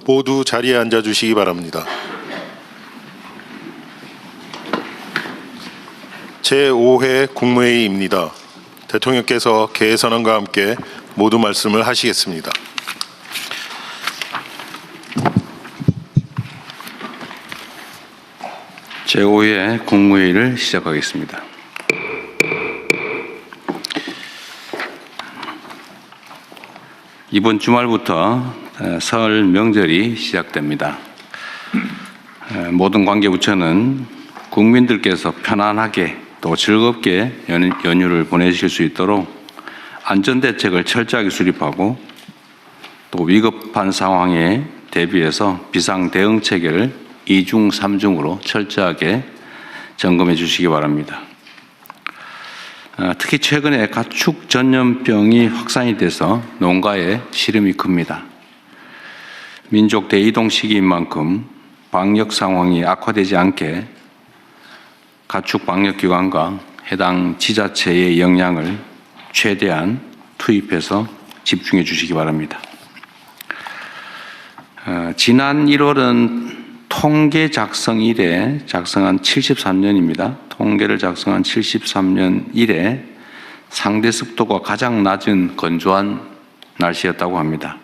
모두 자리에 앉아 주시기 바랍니다. 제5회 국무회의입니다. 대통령께서 개선안과 함께 모두 말씀을 하시겠습니다. 제5회 국무회의를 시작하겠습니다. 이번 주말부터 설 명절이 시작됩니다. 모든 관계부처는 국민들께서 편안하게 또 즐겁게 연휴를 보내실 수 있도록 안전대책을 철저하게 수립하고 또 위급한 상황에 대비해서 비상대응체계를 2중, 3중으로 철저하게 점검해 주시기 바랍니다. 특히 최근에 가축 전염병이 확산이 돼서 농가에 시름이 큽니다. 민족 대이동 시기인 만큼 방역 상황이 악화되지 않게 가축 방역기관과 해당 지자체의 역량을 최대한 투입해서 집중해 주시기 바랍니다. 지난 1월은 통계 작성 이래 작성한 73년입니다. 통계를 작성한 73년 이래 상대 습도가 가장 낮은 건조한 날씨였다고 합니다.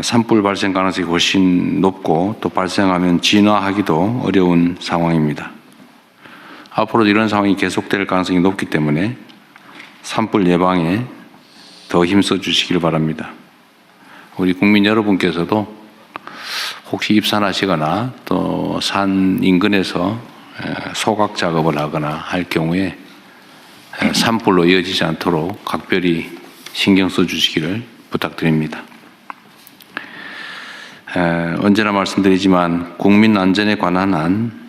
산불 발생 가능성이 훨씬 높고 또 발생하면 진화하기도 어려운 상황입니다. 앞으로도 이런 상황이 계속될 가능성이 높기 때문에 산불 예방에 더 힘써 주시길 바랍니다. 우리 국민 여러분께서도 혹시 입산하시거나 또 산 인근에서 소각 작업을 하거나 할 경우에 산불로 이어지지 않도록 각별히 신경 써 주시기를 부탁드립니다. 언제나 말씀드리지만 국민 안전에 관한 한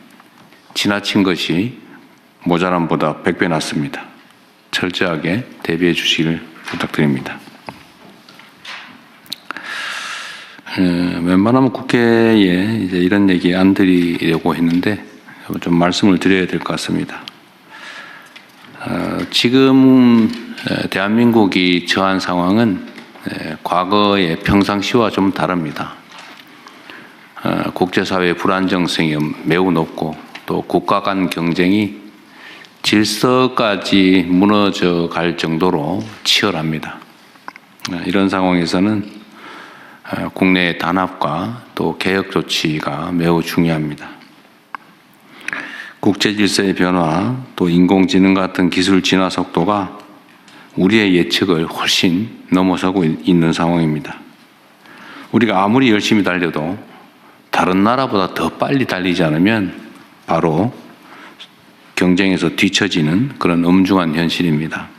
지나친 것이 모자람보다 100배 낫습니다. 철저하게 대비해 주시기를 부탁드립니다. 웬만하면 국회에 이제 이런 얘기 안 드리려고 했는데 좀 말씀을 드려야 될 것 같습니다. 지금 대한민국이 처한 상황은 과거의 평상시와 좀 다릅니다. 국제사회의 불안정성이 매우 높고 또 국가 간 경쟁이 질서까지 무너져 갈 정도로 치열합니다. 이런 상황에서는 국내의 단합과 또 개혁 조치가 매우 중요합니다. 국제 질서의 변화, 또 인공지능 같은 기술 진화 속도가 우리의 예측을 훨씬 넘어서고 있는 상황입니다. 우리가 아무리 열심히 달려도 다른 나라보다 더 빨리 달리지 않으면 바로 경쟁에서 뒤처지는 그런 엄중한 현실입니다.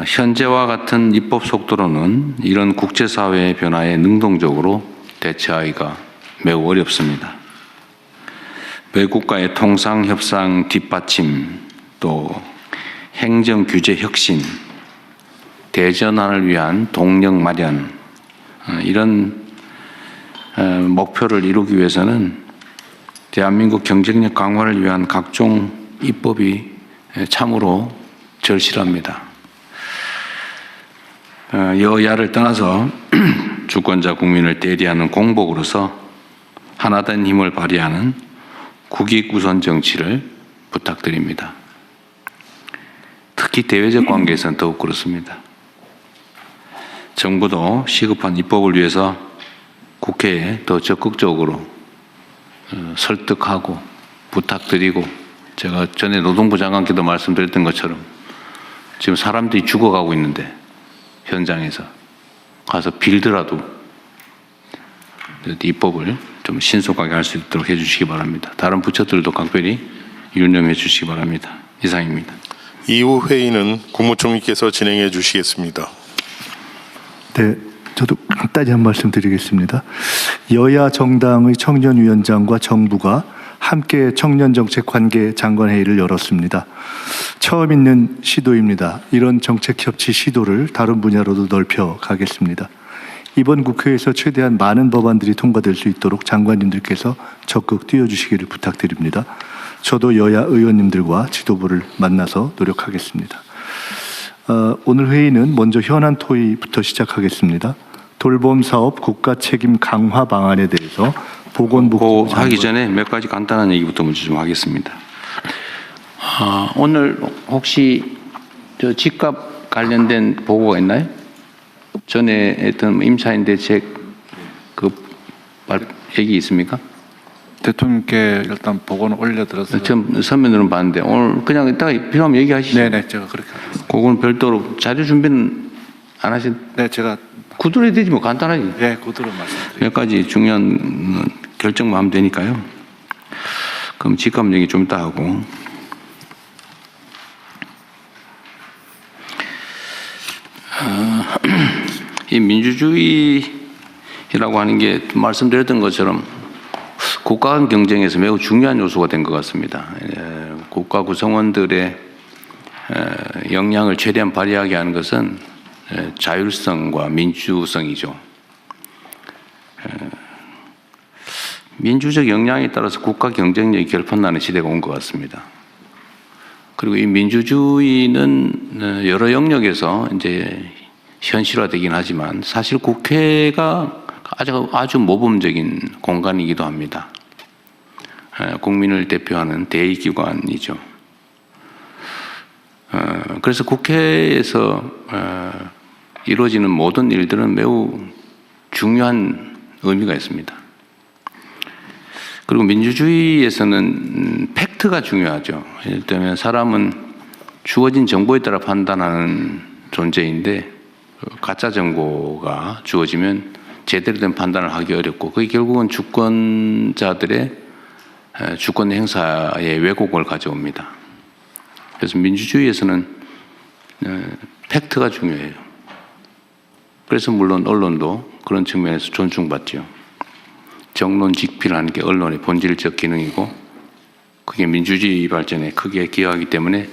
현재와 같은 입법 속도로는 이런 국제사회의 변화에 능동적으로 대처하기가 매우 어렵습니다. 외국과의 통상협상 뒷받침, 또 행정규제 혁신, 대전환을 위한 동력 마련, 이런 목표를 이루기 위해서는 대한민국 경쟁력 강화를 위한 각종 입법이 참으로 절실합니다. 여야를 떠나서 주권자 국민을 대리하는 공복으로서 하나된 힘을 발휘하는 국익우선 정치를 부탁드립니다. 특히 대외적 관계에서는 더욱 그렇습니다. 정부도 시급한 입법을 위해서 국회에 더 적극적으로 설득하고 부탁드리고, 제가 전에 노동부 장관께도 말씀드렸던 것처럼 지금 사람들이 죽어가고 있는데 현장에서 가서 빌더라도 입법을 좀 신속하게 할 수 있도록 해주시기 바랍니다. 다른 부처들도 각별히 유념해 주시기 바랍니다. 이상입니다. 이후 회의는 국무총리께서 진행해 주시겠습니다. 네, 저도 간단히 한 말씀 드리겠습니다. 여야 정당의 청년위원장과 정부가 함께 청년정책관계 장관회의를 열었습니다. 처음 있는 시도입니다. 이런 정책협치 시도를 다른 분야로도 넓혀 가겠습니다. 이번 국회에서 최대한 많은 법안들이 통과될 수 있도록 장관님들께서 적극 뛰어주시기를 부탁드립니다. 저도 여야 의원님들과 지도부를 만나서 노력하겠습니다. 오늘 회의는 먼저 현안 토의부터 시작하겠습니다. 돌봄 사업 국가 책임 강화 방안에 대해서 그거 보건복지부 하기 장관. 전에 몇 가지 간단한 얘기부터 먼저 좀 하겠습니다. 오늘 혹시 저 집값 관련된 보고가 있나요? 전에 했던 임차인 대책 얘기 있습니까? 대통령께 일단 보고는 올려드렸어요. 전 서면으로는 봤는데 오늘 그냥 이따가 필요하면 얘기하시죠. 네네, 제가 그렇게 하겠습니다. 그거는 별도로 자료 준비는 안 하신. 네, 제가 구두로 되지 뭐 간단하게 예, 그대로 말씀드릴게요. 몇 가지 중요한 결정만 하면 되니까요. 그럼 집값 얘기 좀 이따 하고. 이 민주주의라고 하는 게 말씀드렸던 것처럼 국가 간 경쟁에서 매우 중요한 요소가 된 것 같습니다. 국가 구성원들의 역량을 최대한 발휘하게 하는 것은 자율성과 민주성이죠. 민주적 역량에 따라서 국가 경쟁력이 결판나는 시대가 온 것 같습니다. 그리고 이 민주주의는 여러 영역에서 이제 현실화되긴 하지만 사실 국회가 아주 모범적인 공간이기도 합니다. 국민을 대표하는 대의기관이죠. 그래서 국회에서 이루어지는 모든 일들은 매우 중요한 의미가 있습니다. 그리고 민주주의에서는 팩트가 중요하죠. 예를 들면 사람은 주어진 정보에 따라 판단하는 존재인데 가짜 정보가 주어지면 제대로 된 판단을 하기 어렵고 그게 결국은 주권자들의 주권 행사에 왜곡을 가져옵니다. 그래서 민주주의에서는 팩트가 중요해요. 그래서 물론 언론도 그런 측면에서 존중받죠. 정론직필하는 게 언론의 본질적 기능이고 그게 민주주의 발전에 크게 기여하기 때문에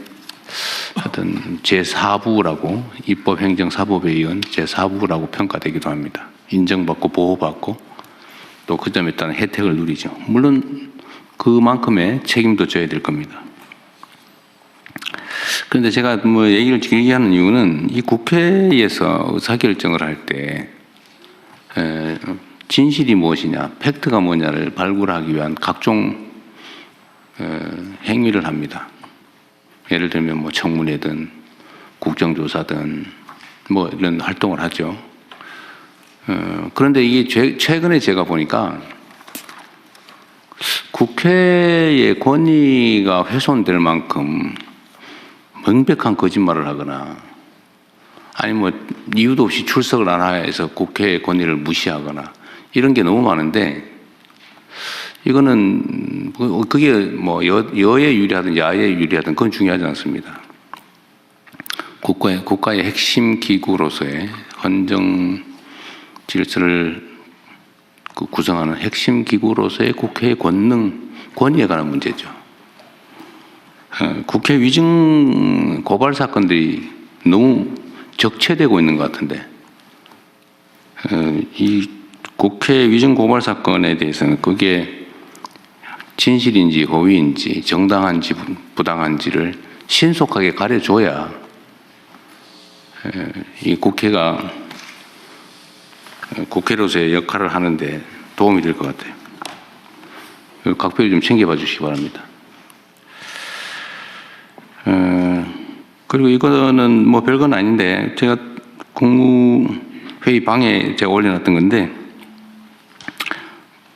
하여튼 제4부라고 입법행정사법에 의한 제4부라고 평가되기도 합니다. 인정받고 보호받고 또 그 점에 따른 혜택을 누리죠. 물론 그만큼의 책임도 져야 될 겁니다. 그런데 제가 뭐 얘기를 길게 하는 이유는 이 국회에서 의사결정을 할 때 진실이 무엇이냐, 팩트가 뭐냐를 발굴하기 위한 각종 행위를 합니다. 예를 들면 뭐 청문회든 국정조사든 뭐 이런 활동을 하죠. 그런데 이게 최근에 제가 보니까 국회의 권위가 훼손될 만큼 명백한 거짓말을 하거나 아니 뭐 이유도 없이 출석을 안 해서 국회의 권위를 무시하거나 이런 게 너무 많은데 이거는 그게 뭐 여에 유리하든 야에 유리하든 그건 중요하지 않습니다. 국가의 핵심 기구로서의 헌정 질서를 구성하는 핵심 기구로서의 국회의 권위에 관한 문제죠. 국회 위증 고발 사건들이 너무 적체되고 있는 것 같은데 이 국회 위증 고발 사건에 대해서는 그게 진실인지 허위인지 정당한지 부당한지를 신속하게 가려줘야 이 국회가 국회로서의 역할을 하는데 도움이 될 것 같아요. 각별히 좀 챙겨봐 주시기 바랍니다. 그리고 이거는 뭐 별건 아닌데 제가 국무회의 방에 제가 올려놨던 건데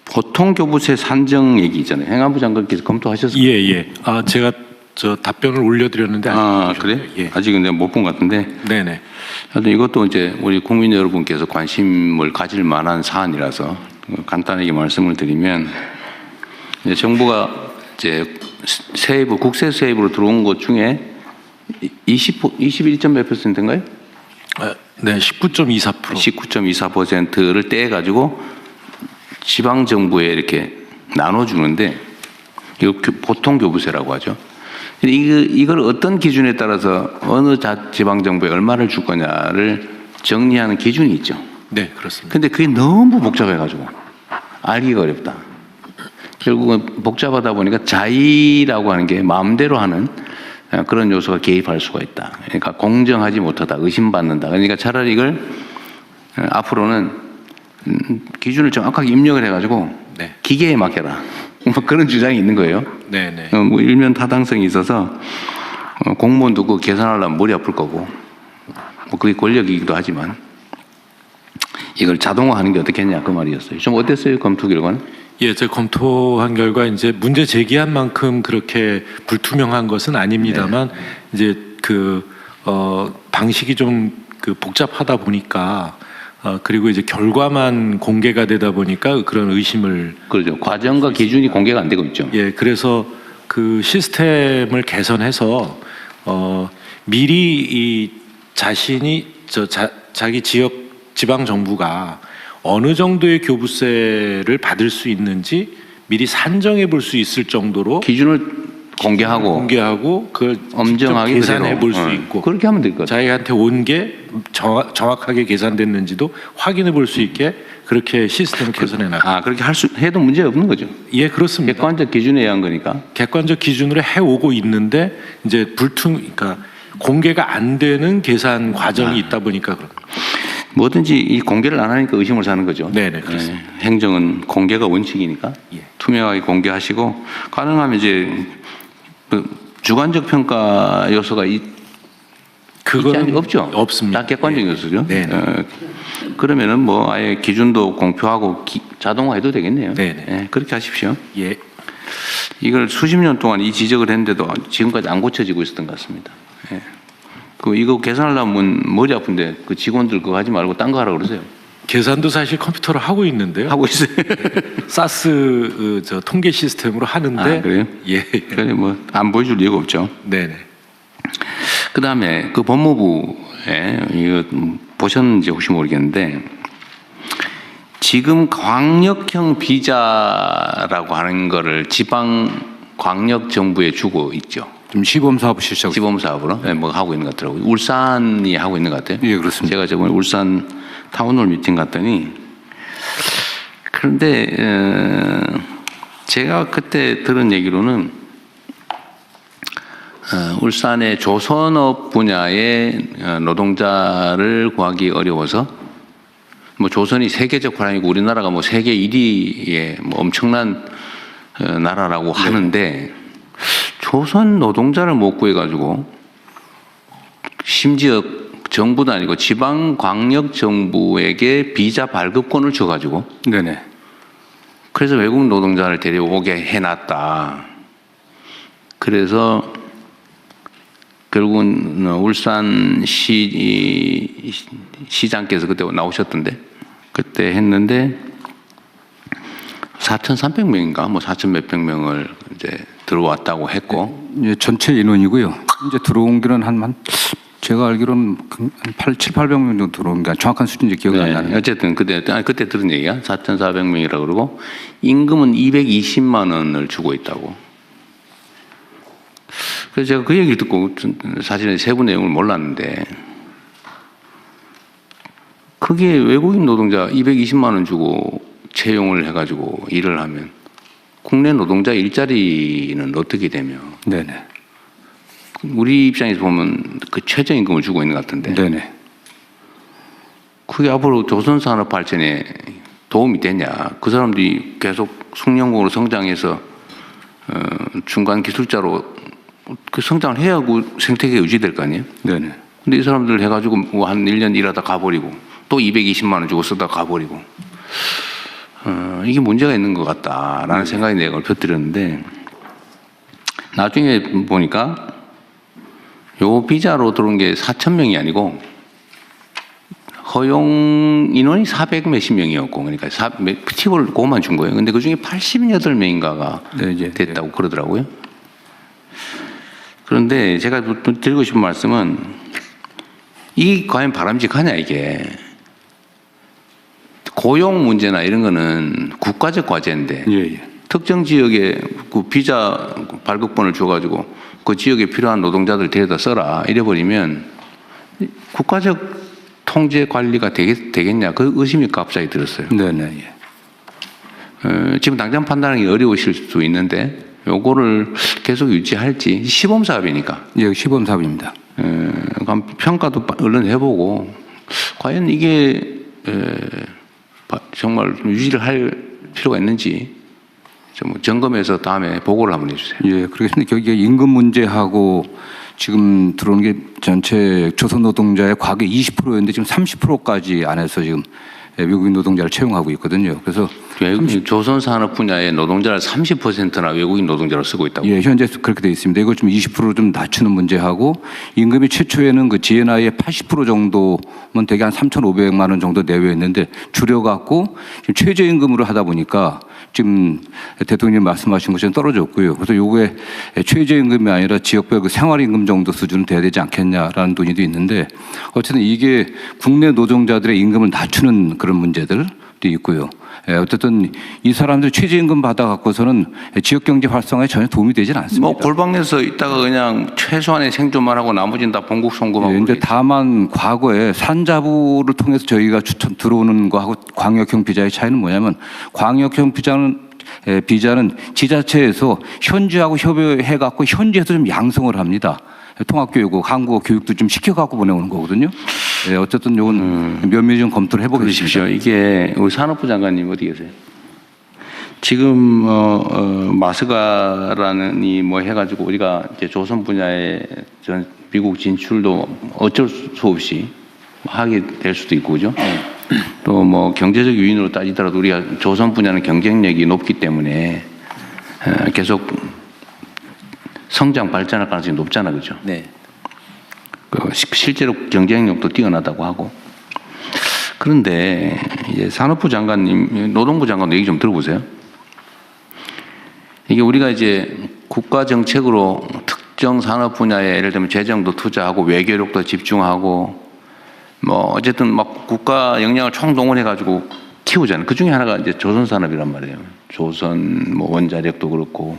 보통교부세 산정 얘기 있잖아요. 행안부 장관께서 검토하셨어요? 예. 제가 저 답변을 올려드렸는데 그래? 예. 아직은 내가 못 본 것 같은데. 네네. 하여튼 이것도 이제 우리 국민 여러분께서 관심을 가질 만한 사안이라서 간단하게 말씀을 드리면 이제 정부가 이제 세입을 국세 세입으로 들어온 것 중에 21.몇%인가요? 네, 19.24%. 19.24%를 떼가지고 지방 정부에 이렇게 나눠주는데 이거 보통 교부세라고 하죠. 이걸 어떤 기준에 따라서 어느 지방 정부에 얼마를 줄 거냐를 정리하는 기준이 있죠. 네, 그렇습니다. 근데 그게 너무 복잡해가지고 알기가 어렵다. 결국은 복잡하다 보니까 자의라고 하는 게 마음대로 하는 그런 요소가 개입할 수가 있다. 그러니까 공정하지 못하다, 의심받는다. 그러니까 차라리 이걸 앞으로는 기준을 정확하게 입력을 해가지고 네. 기계에 맡겨라. 뭐 그런 주장이 있는 거예요. 네네. 뭐 일면 타당성이 있어서 공무원도 그거 계산하려면 머리 아플 거고 뭐 그게 권력이기도 하지만 이걸 자동화하는 게 어떻겠냐 그 말이었어요. 좀 어땠어요 검토 결과는? 예, 제가 검토한 결과 이제 문제 제기한 만큼 그렇게 불투명한 것은 아닙니다만 이제 방식이 좀 복잡하다 보니까 그리고 이제 결과만 공개가 되다 보니까 그런 의심을 그렇죠. 과정과 기준이 공개가 안 되고 있죠. 예, 그래서 그 시스템을 개선해서 미리 이 자신이 자기 지방 정부가 어느 정도의 교부세를 받을 수 있는지 미리 산정해 볼 수 있을 정도로 기준을 공개하고 그걸 엄정하게 계산해 볼 수 그대로. 있고 그렇게 하면 될 것 같아요. 자기한테 온 게 정확하게 계산됐는지도 확인해 볼 수 있게 그렇게 시스템을 개선해 나가. 그렇게 해도 문제 없는 거죠. 예, 그렇습니다. 객관적 기준에 의한 거니까. 객관적 기준으로 해 오고 있는데 이제 그러니까 공개가 안 되는 계산 과정이 있다 보니까 그런. 뭐든지 이 공개를 안 하니까 의심을 사는 거죠. 네네, 그렇습니다. 행정은 공개가 원칙이니까 예. 투명하게 공개하시고 가능하면 이제 주관적 평가 요소가 그거는 없죠. 없습니다. 다 객관적 요소죠. 네. 그러면은 뭐 아예 기준도 공표하고 자동화해도 되겠네요. 네네. 예, 그렇게 하십시오. 예. 이걸 수십 년 동안 이 지적을 했는데도 지금까지 안 고쳐지고 있었던 것 같습니다. 예. 이거 계산하려면 머리 아픈데 그 직원들 그거 하지 말고 딴 거 하라 그러세요. 계산도 사실 컴퓨터로 하고 있는데요. 하고 있어요. 사스 저 통계 시스템으로 하는데. 그래요? 예. 그래 뭐 안 보여줄 이유가 없죠. 네네. 그 다음에 그 법무부에 이거 보셨는지 혹시 모르겠는데 지금 광역형 비자라고 하는 거를 지방 광역 정부에 주고 있죠. 좀 시범 사업 실시하고 시범 사업으로 뭐 하고 있는 것 같더라고요. 울산이 하고 있는 것 같아요. 예, 그렇습니다. 제가 저번에 울산 타운홀 미팅 갔더니 그런데 제가 그때 들은 얘기로는 울산의 조선업 분야의 노동자를 구하기 어려워서 뭐 조선이 세계적 화랑이고 우리나라가 뭐 세계 1위의 뭐 엄청난 나라라고 하는데 조선 노동자를 못 구해가지고 심지어 정부도 아니고 지방 광역 정부에게 비자 발급권을 줘가지고 네네. 그래서 외국 노동자를 데려오게 해놨다. 그래서 결국은 울산 시장께서 그때 나오셨던데 그때 했는데 4,300명인가 뭐 4,000 몇백 명을 이제 들어왔다고 했고 예, 전체 인원이고요. 이제 들어온 게는 제가 알기로는 한 7,800명 정도 들어온 게 정확한 수준인지 기억이 안 나네요. 어쨌든 그때 들은 얘기야 4,400명이라고 그러고 임금은 220만 원을 주고 있다고. 그래서 제가 그 얘기를 듣고 사실은 세부 내용을 몰랐는데 그게 외국인 노동자 220만 원 주고 채용을 해가지고 일을 하면 국내 노동자 일자리는 어떻게 되며 네네. 우리 입장에서 보면 그 최저임금을 주고 있는 것 같은데 네네. 그게 앞으로 조선산업 발전에 도움이 되냐 그 사람들이 계속 숙련공으로 성장해서 중간 기술자로 그 성장을 해야 하고 생태계 유지될 거 아니에요? 네네. 근데 이 사람들 해가지고 뭐 한 1년 일하다 가버리고 또 220만 원 주고 쓰다 가버리고 이게 문제가 있는 것 같다라는 생각이 내가 얼핏 들었는데 나중에 보니까 요 비자로 들어온 게 4,000명이 아니고 허용 인원이 400 몇십 명이었고 그러니까 팁을 그것만 준 거예요. 근데 그 중에 88명인가가 네, 이제 됐다고 그러더라고요. 그런데 제가 드리고 싶은 말씀은 이 과연 바람직하냐 이게 고용 문제나 이런 거는 국가적 과제인데 예. 특정 지역에 그 비자 발급권을 줘가지고 그 지역에 필요한 노동자들 데려다 써라 이래버리면 국가적 통제 관리가 되겠냐 그 의심이 갑자기 들었어요. 네네. 예. 지금 당장 판단하기 어려우실 수도 있는데 요거를 계속 유지할지 시범 사업이니까. 예, 시범 사업입니다. 그럼 평가도 얼른 해보고 과연 이게 정말 좀 유지를 할 필요가 있는지 좀 점검해서 다음에 보고를 한번 해주세요. 예, 그렇겠습니다. 여기에 임금 문제하고 지금 들어오는 게 전체 조선 노동자의 과거 20%였는데 지금 30%까지 안에서 지금 외국인 노동자를 채용하고 있거든요. 그래서 조선 산업 분야의 노동자를 30%나 외국인 노동자로 쓰고 있다고. 예, 현재 그렇게 되어 있습니다. 이걸 좀 20% 좀 낮추는 문제하고 임금이 최초에는 그 GNI의 80% 정도면 대개 한 3,500만 원 정도 내외였는데 줄여갖고 지금 최저임금으로 하다 보니까 지금 대통령님 말씀하신 것처럼 떨어졌고요. 그래서 요게 최저임금이 아니라 지역별 그 생활임금 정도 수준은 돼야 되지 않겠냐라는 논의도 있는데 어쨌든 이게 국내 노동자들의 임금을 낮추는 그런 문제들도 있고요. 어쨌든 이 사람들이 최저임금 받아갖고서는 지역경제 활성화에 전혀 도움이 되지는 않습니다. 뭐 골방에서 있다가 그냥 최소한의 생존만 하고 나머지는 다 봉국 송금하고. 그런데 다만 과거에 산자부를 통해서 저희가 추천 들어오는 거하고 광역형 비자의 차이는 뭐냐면 광역형 비자는 지자체에서 현지하고 협의해갖고 현지에서 좀 양성을 합니다. 통합교육, 한국어 교육도 좀 시켜갖고 보내오는 거거든요. 네, 어쨌든 이건 면밀히 좀 검토를 해보겠습니다. 그러십시오. 이게 우리 산업부 장관님 어디 계세요? 지금 마스가라는 이 뭐 해가지고 우리가 이제 조선 분야의 전 미국 진출도 어쩔 수 없이 하게 될 수도 있고, 그죠? 또 뭐 경제적 요인으로 따지더라도 우리가 조선 분야는 경쟁력이 높기 때문에 계속 성장 발전할 가능성이 높잖아, 그죠? 네. 실제로 경쟁력도 뛰어나다고 하고. 그런데 이제 산업부 장관님, 노동부 장관도 얘기 좀 들어보세요. 이게 우리가 이제 국가 정책으로 특정 산업 분야에 예를 들면 재정도 투자하고 외교력도 집중하고 뭐 어쨌든 막 국가 역량을 총동원해 가지고 키우잖아요. 그 중에 하나가 이제 조선 산업이란 말이에요. 조선 뭐 원자력도 그렇고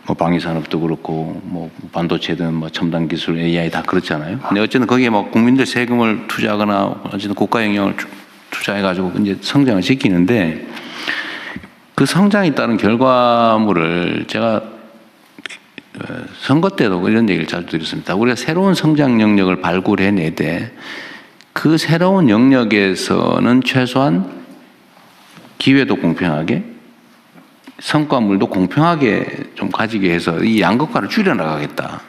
뭐 방위 산업도 그렇고 뭐 반도체든 뭐 첨단 기술 AI 다 그렇잖아요. 근데 어쨌든 거기에 뭐 국민들 세금을 투자하거나 어쨌든 국가 영향을 투자해 가지고 이제 성장을 시키는데 그 성장에 따른 결과물을 제가 선거 때도 이런 얘기를 자주 드렸습니다. 우리가 새로운 성장 영역을 발굴해내되 그 새로운 영역에서는 최소한 기회도 공평하게 성과물도 공평하게 좀 가지게 해서 이 양극화를 줄여나가겠다.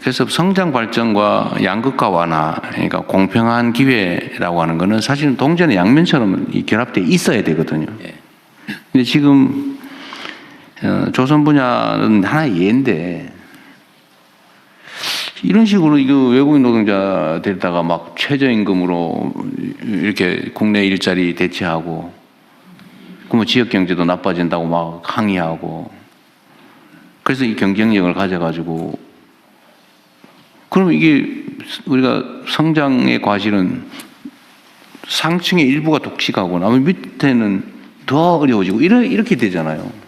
그래서 성장 발전과 양극화 완화, 그러니까 공평한 기회라고 하는 것은 사실은 동전의 양면처럼 결합되어 있어야 되거든요. 근데 지금 조선 분야는 하나의 예인데 이런 식으로 이거 외국인 노동자 데려다가 막 최저임금으로 이렇게 국내 일자리 대체하고 그러면 지역 경제도 나빠진다고 막 항의하고 그래서 이 경쟁력을 가져가지고 그러면 이게 우리가 성장의 과실은 상층의 일부가 독식하고 나머지 밑에는 더 어려워지고 이렇게 되잖아요.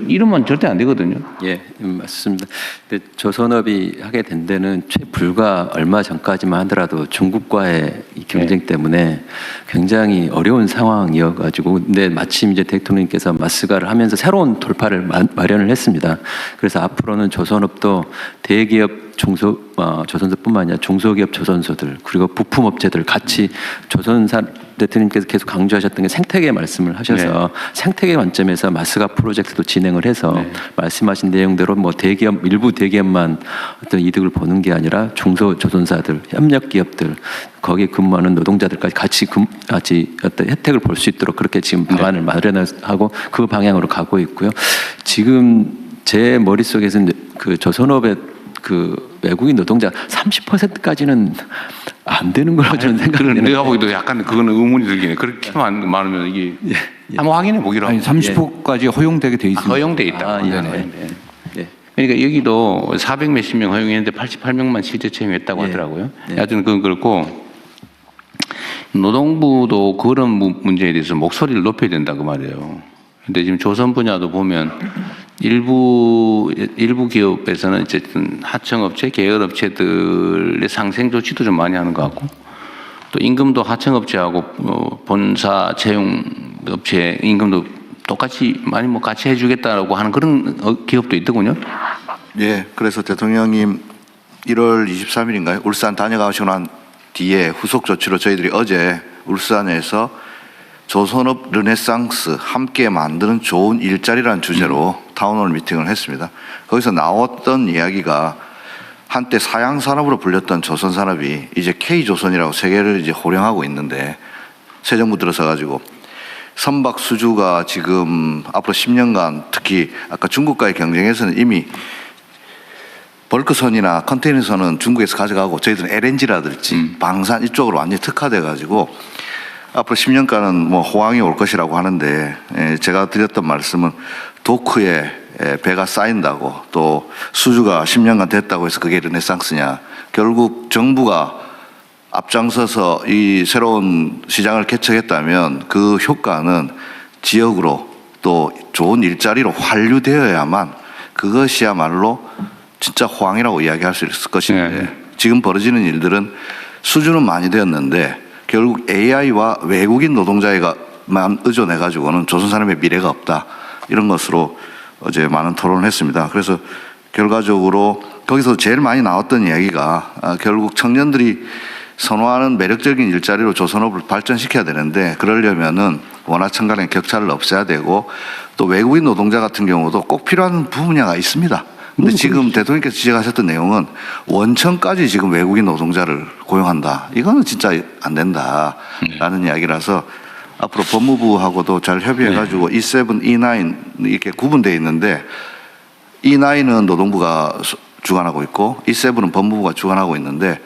이러면 절대 안 되거든요. 예, 맞습니다. 근데 조선업이 하게 된 데는 불과 얼마 전까지만 하더라도 중국과의 이 경쟁 때문에 굉장히 어려운 상황이어가지고, 근데 마침 이제 대통령께서 마스가를 하면서 새로운 돌파를 마련을 했습니다. 그래서 앞으로는 조선업도 대기업 조선소뿐만 아니라 중소기업 조선소들 그리고 부품업체들 같이 대통령께서 계속 강조하셨던 게 생태계 말씀을 하셔서 생태계 관점에서 마스가 프로젝트도 진행을 해서 말씀하신 내용대로 뭐 일부 대기업만 어떤 이득을 보는 게 아니라 중소조선사들, 협력기업들 거기에 근무하는 노동자들까지 같이 어떤 혜택을 볼 수 있도록 그렇게 지금 방안을 마련하고 그 방향으로 가고 있고요. 지금 제 머릿속에서는 그 조선업의 그 외국인 노동자 30%까지는 안 되는 걸로 저는 생각해요. 내가 보기도 약간 그거는 의문이 들긴 해. 그렇게 많으면 이게 한번 확인해 보기로 하고. 30%까지 허용되게 돼 있습니다. 허용돼 있다. 네네. 그러니까 여기도 400 몇십 명 허용했는데 88명만 실제 채용했다고 하더라고요. 하여튼 그건 그렇고 노동부도 그런 문제에 대해서 목소리를 높여야 된다 그 말이에요. 근데 지금 조선 분야도 보면 일부 기업에서는 어쨌든 하청업체, 계열업체들의 상생 조치도 좀 많이 하는 것 같고 또 임금도 하청업체하고 본사 채용업체 임금도 똑같이 많이 같이 해주겠다라고 하는 그런 기업도 있더군요. 예, 그래서 대통령님 1월 23일인가요? 울산 다녀가시고 난 뒤에 후속 조치로 저희들이 어제 울산에서 조선업 르네상스 함께 만드는 좋은 일자리라는 주제로 타운홀 미팅을 했습니다. 거기서 나왔던 이야기가 한때 사양 산업으로 불렸던 조선 산업이 이제 K조선이라고 세계를 이제 호령하고 있는데 새 정부 들어서 가지고 선박 수주가 지금 앞으로 10년간 특히 아까 중국과의 경쟁에서는 이미 벌크선이나 컨테이너선은 중국에서 가져가고 저희들은 LNG라든지 방산 이쪽으로 완전히 특화돼 가지고 앞으로 10년간은 뭐 호황이 올 것이라고 하는데 제가 드렸던 말씀은 도크에 배가 쌓인다고 또 수주가 10년간 됐다고 해서 그게 르네상스냐. 결국 정부가 앞장서서 이 새로운 시장을 개척했다면 그 효과는 지역으로 또 좋은 일자리로 환류되어야만 그것이야말로 진짜 호황이라고 이야기할 수 있을 것인데 지금 벌어지는 일들은 수주는 많이 되었는데 결국 AI와 외국인 노동자에게만 의존해 가지고는 조선 산업의 미래가 없다. 이런 것으로 어제 많은 토론을 했습니다. 그래서 결과적으로 거기서 제일 많이 나왔던 이야기가 결국 청년들이 선호하는 매력적인 일자리로 조선업을 발전시켜야 되는데 그러려면은 원화청 간의 격차를 없애야 되고 또 외국인 노동자 같은 경우도 꼭 필요한 분야가 있습니다. 근데 지금 대통령께서 지적하셨던 내용은 원청까지 지금 외국인 노동자를 고용한다. 이거는 진짜 안 된다라는 이야기라서 앞으로 법무부하고도 잘 협의해가지고 E7, E9 이렇게 구분되어 있는데 E9은 노동부가 주관하고 있고 E7은 법무부가 주관하고 있는데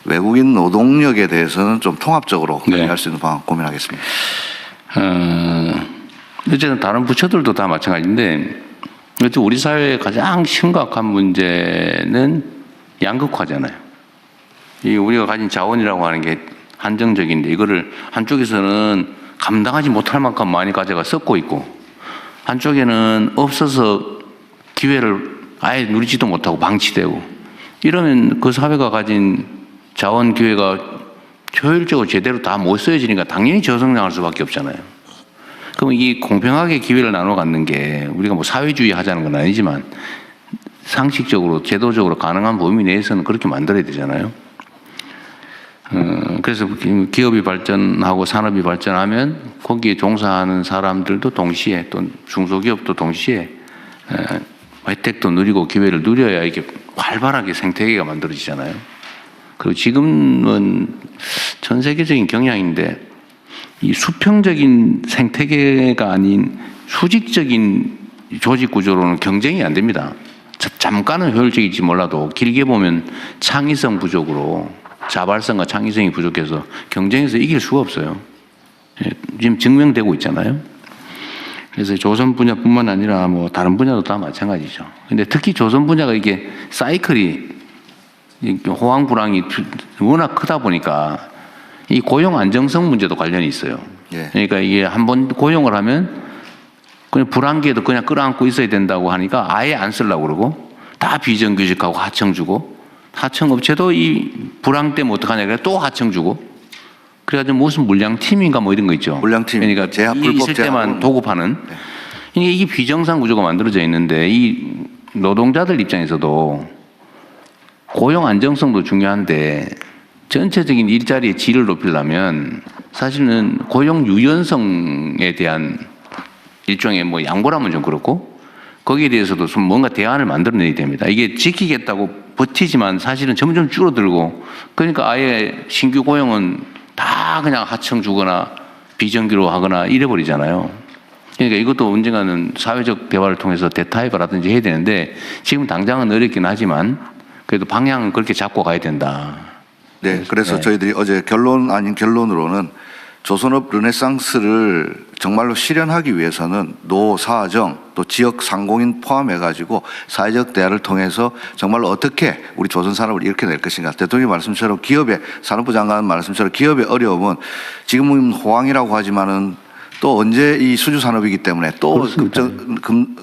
외국인 노동력에 대해서는 좀 통합적으로 관리할 수 있는 방안 고민하겠습니다. 어쨌든 다른 부처들도 다 마찬가지인데 우리 사회의 가장 심각한 문제는 양극화잖아요. 이 우리가 가진 자원이라고 하는 게 한정적인데 이거를 한쪽에서는 감당하지 못할 만큼 많이 가져가 썩고 있고 한쪽에는 없어서 기회를 아예 누리지도 못하고 방치되고 이러면 그 사회가 가진 자원 기회가 효율적으로 제대로 다 못 쓰여지니까 당연히 저성장할 수밖에 없잖아요. 그럼 이 공평하게 기회를 나눠 갖는 게 우리가 뭐 사회주의 하자는 건 아니지만 상식적으로 제도적으로 가능한 범위 내에서는 그렇게 만들어야 되잖아요. 그래서 기업이 발전하고 산업이 발전하면 거기에 종사하는 사람들도 동시에 또 중소기업도 동시에 혜택도 누리고 기회를 누려야 이게 활발하게 생태계가 만들어지잖아요. 그리고 지금은 전 세계적인 경향인데 이 수평적인 생태계가 아닌 수직적인 조직 구조로는 경쟁이 안 됩니다. 잠깐은 효율적일지 몰라도 길게 보면 창의성 부족으로 자발성과 창의성이 부족해서 경쟁에서 이길 수가 없어요. 지금 증명되고 있잖아요. 그래서 조선 분야뿐만 아니라 뭐 다른 분야도 다 마찬가지죠. 근데 특히 조선 분야가 이게 사이클이 호황 불황이 워낙 크다 보니까 이 고용 안정성 문제도 관련이 있어요. 그러니까 이게 한번 고용을 하면 그냥 불황기에도 그냥 끌어안고 있어야 된다고 하니까 아예 안 쓰려고 그러고 다 비정규직하고 하청 주고 하청 업체도 이 불황 때문에 어떡하냐 그래 또 하청 주고 그래가지고 무슨 물량팀인가 뭐 이런 거 있죠. 물량팀. 그러니까 제한, 이 있을 때만 도급하는. 이게 비정상 구조가 만들어져 있는데 이 노동자들 입장에서도 고용 안정성도 중요한데 전체적인 일자리의 질을 높이려면 사실은 고용 유연성에 대한 일종의 뭐 양보라면 좀 그렇고 거기에 대해서도 좀 뭔가 대안을 만들어내야 됩니다. 이게 지키겠다고 버티지만 사실은 점점 줄어들고 그러니까 아예 신규 고용은 다 그냥 하청 주거나 비정규로 하거나 이래버리잖아요. 그러니까 이것도 언젠가는 사회적 대화를 통해서 대타협을 하든지 해야 되는데 지금 당장은 어렵긴 하지만 그래도 방향은 그렇게 잡고 가야 된다. 네, 그래서 저희들이 어제 결론 아닌 결론으로는 조선업 르네상스를 정말로 실현하기 위해서는 노사정 또 지역 상공인 포함해가지고 사회적 대화를 통해서 정말로 어떻게 우리 조선 산업을 일으켜낼 것인가. 대통령 말씀처럼 기업의 산업부 장관 말씀처럼 기업의 어려움은 지금은 호황이라고 하지만은 또 언제 이 수주 산업이기 때문에 또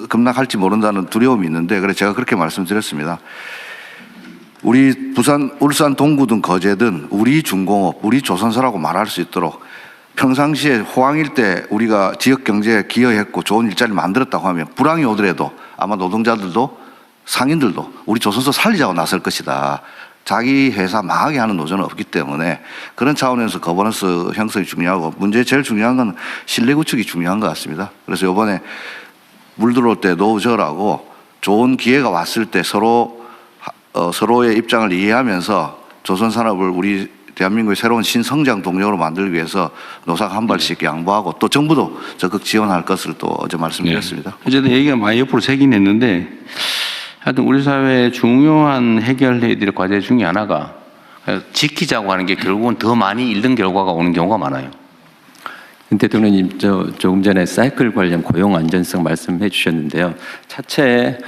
급락할지 모른다는 두려움이 있는데 그래서 제가 그렇게 말씀드렸습니다. 우리 부산, 울산, 동구든 거제든 우리 중공업, 우리 조선소라고 말할 수 있도록 평상시에 호황일 때 우리가 지역 경제에 기여했고 좋은 일자리를 만들었다고 하면 불황이 오더라도 아마 노동자들도 상인들도 우리 조선소 살리자고 나설 것이다. 자기 회사 망하게 하는 노조는 없기 때문에 그런 차원에서 거버넌스 형성이 중요하고 문제 제일 중요한 건 신뢰 구축이 중요한 것 같습니다. 그래서 이번에 물 들어올 때 노저라고 좋은 기회가 왔을 때 서로의 입장을 이해하면서 조선 산업을 우리 대한민국의 새로운 신성장 동력으로 만들기 위해서 노사가 한 발씩 양보하고 또 정부도 적극 지원할 것을 또 어제 말씀드렸습니다. 어쨌든 얘기가 많이 옆으로 새긴 했는데 하여튼 우리 사회의 중요한 해결해야 될 과제 중에 하나가 지키자고 하는 게 결국은 더 많이 잃는 결과가 오는 경우가 많아요. 대통령님, 조금 전에 사이클 관련 고용 안전성 말씀해 주셨는데요. 차체에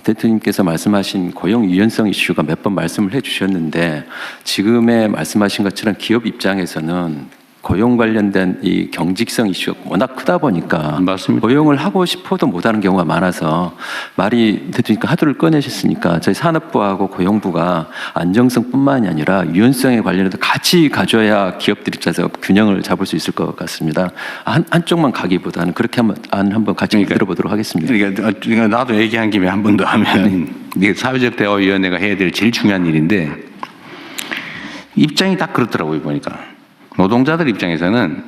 대통령님께서 말씀하신 고용 유연성 이슈가 몇 번 말씀을 해 주셨는데 지금의 말씀하신 것처럼 기업 입장에서는 고용 관련된 이 경직성 이슈가 워낙 크다 보니까 맞습니다. 고용을 하고 싶어도 못하는 경우가 많아서 말이 대통령님께 하도를 꺼내셨으니까 저희 산업부하고 고용부가 안정성뿐만이 아니라 유연성에 관련해서 같이 가져야 기업들 입장에서 균형을 잡을 수 있을 것 같습니다. 한쪽만 가기보다는 그렇게 한번 같이 들어보도록 하겠습니다. 그러니까 나도 얘기한 김에 한 번 더 하면 이게 사회적 대화위원회가 해야 될 제일 중요한 일인데 입장이 딱 그렇더라고요 보니까. 노동자들 입장에서는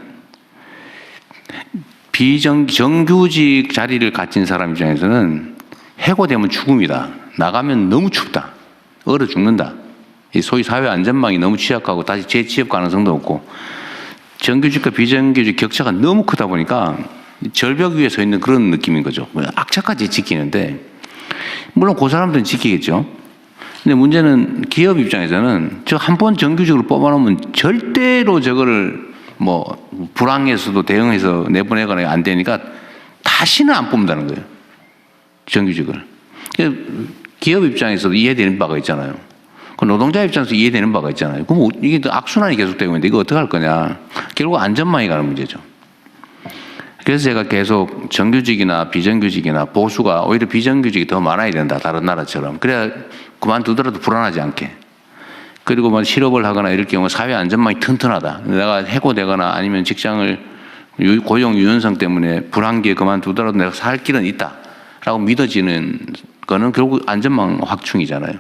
정규직 자리를 가진 사람 입장에서는 해고되면 죽음이다. 나가면 너무 춥다. 얼어 죽는다. 소위 사회 안전망이 너무 취약하고 다시 재취업 가능성도 없고 정규직과 비정규직 격차가 너무 크다 보니까 절벽 위에 서 있는 그런 느낌인 거죠. 악착같이 지키는데 물론 그 사람들은 지키겠죠. 근데 문제는 기업 입장에서는 저 한 번 정규직으로 뽑아놓으면 절대로 저거를 뭐 불황에서도 대응해서 내보내거나 안 되니까 다시는 안 뽑는다는 거예요. 정규직을. 기업 입장에서도 이해되는 바가 있잖아요. 그 노동자 입장에서 이해되는 바가 있잖아요. 그럼 이게 악순환이 계속되고 있는데 이거 어떻게 할 거냐. 결국 안전망이 가는 문제죠. 그래서 제가 계속 정규직이나 비정규직이나 보수가 오히려 비정규직이 더 많아야 된다. 다른 나라처럼. 그래야 그만두더라도 불안하지 않게. 그리고 뭐 실업을 하거나 이럴 경우 사회 안전망이 튼튼하다. 내가 해고되거나 아니면 직장을 고용 유연성 때문에 불안기에 그만두더라도 내가 살 길은 있다. 라고 믿어지는 거는 결국 안전망 확충이잖아요.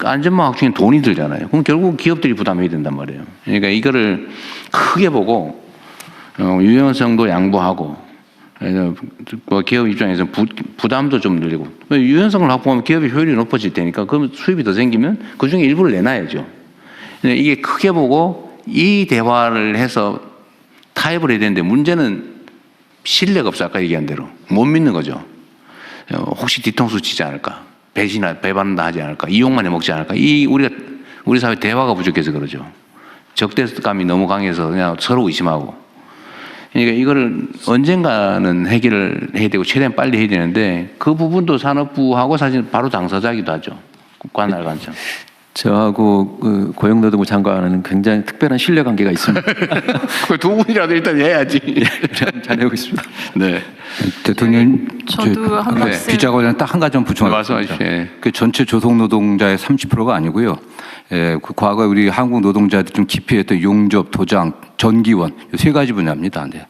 안전망 확충에 돈이 들잖아요. 그럼 결국 기업들이 부담해야 된단 말이에요. 그러니까 이거를 크게 보고 유연성도 양보하고 기업 입장에서 부담도 좀 늘리고 유연성을 확보하면 기업의 효율이 높아질 테니까 그럼 수입이 더 생기면 그중에 일부를 내놔야죠. 이게 크게 보고 이 대화를 해서 타협을 해야 되는데 문제는 신뢰가 없어. 아까 얘기한 대로 못 믿는 거죠. 혹시 뒤통수 치지 않을까, 배반다 하지 않을까, 이용만 해먹지 않을까. 우리 사회 대화가 부족해서 그러죠. 적대감이 너무 강해서 그냥 서로 의심하고. 그러니까 이거를 언젠가는 해결을 해야 되고 최대한 빨리 해야 되는데 그 부분도 산업부하고 사실 바로 당사자이기도 하죠. 관할 관점. 저하고 그 고용노동부 장관은 굉장히 특별한 신뢰관계가 있습니다. 두 분이라도 일단 해야지. 잘 해오고 있습니다. 네. 대통령, 저도 한 말씀. 비자 관련 딱 한 가지 좀 부정하겠습니다. 말씀하십시오. 그 전체 조속 노동자의 30%가 아니고요. 그 과거 우리 한국 노동자들 좀 기피했던 용접, 도장, 전기원 이 세 가지 분야입니다. 네.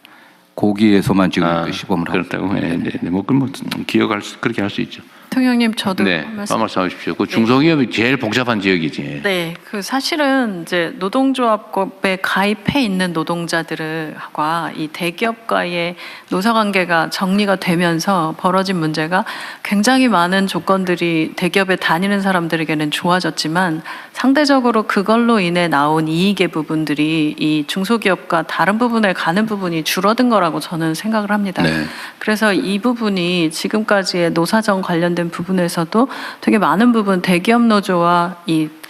거기에서만 지금 그 시범을 하고 그렇다고. 네. 뭐 그렇게 할 수 있죠. 대통령님 저도 네, 한 말씀. 말씀하십시오. 그 중소기업이 제일 복잡한 지역이지. 네, 그 사실은 이제 노동조합법에 가입해 있는 노동자들과 이 대기업과의 노사관계가 정리가 되면서 벌어진 문제가 굉장히 많은 조건들이 대기업에 다니는 사람들에게는 좋아졌지만 상대적으로 그걸로 인해 나온 이익의 부분들이 이 중소기업과 다른 부분에 가는 부분이 줄어든 거라고 저는 생각을 합니다. 네. 그래서 이 부분이 지금까지의 노사정 관련된 부분에서도 되게 많은 부분 대기업 노조와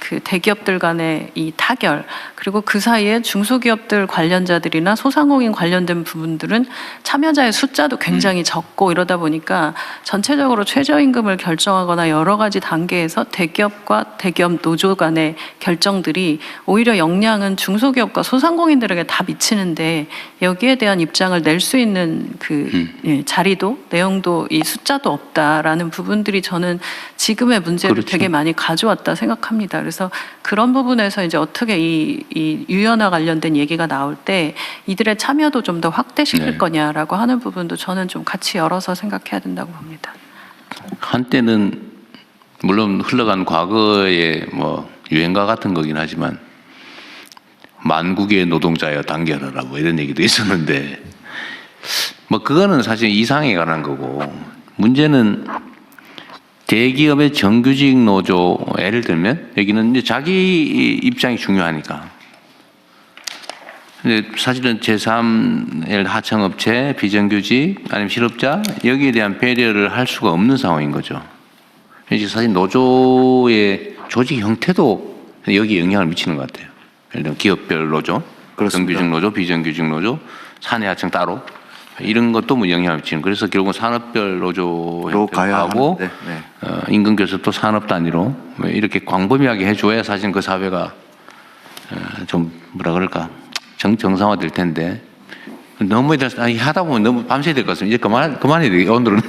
그 대기업들 간의 이 타결 그리고 그 사이에 중소기업들 관련자들이나 소상공인 관련된 부분들은 참여자의 숫자도 굉장히 적고 이러다 보니까 전체적으로 최저임금을 결정하거나 여러 가지 단계에서 대기업과 대기업 노조 간의 결정들이 오히려 영향은 중소기업과 소상공인들에게 다 미치는데 여기에 대한 입장을 낼 수 있는 자리도 내용도 이 숫자도 없다라는 부분들이 저는 지금의 문제를 그렇죠. 되게 많이 가져왔다 생각합니다. 그래서 그런 부분에서 이제 어떻게 이 유연화 관련된 얘기가 나올 때 이들의 참여도 좀 더 확대시킬 거냐라고 하는 부분도 저는 좀 같이 열어서 생각해야 된다고 봅니다. 한때는 물론 흘러간 과거의 뭐 유행가 같은 거긴 하지만 만국의 노동자여 단결하라 뭐 이런 얘기도 있었는데 뭐 그거는 사실 이상에 관한 거고 문제는 대기업의 정규직 노조 예를 들면 여기는 이제 자기 입장이 중요하니까 근데 사실은 제3 하청업체 비정규직 아니면 실업자 여기에 대한 배려를 할 수가 없는 상황인 거죠. 이제 사실 노조의 조직 형태도 여기에 영향을 미치는 것 같아요. 예를 들면 기업별 노조, 그렇습니다. 정규직 노조, 비정규직 노조, 사내 하청 따로 이런 것도 뭐 영향을 미치는. 그래서 결국은 산업별 노조 로 가야 하고 하는데, 네. 임금 교섭도 산업 단위로 이렇게 광범위하게 해줘야 사실 그 사회가 좀 뭐라 그럴까 정상화될 텐데 너무 하다 보면 너무 밤새야 될 것 같습니다. 이제 그만해야 되겠 오늘은.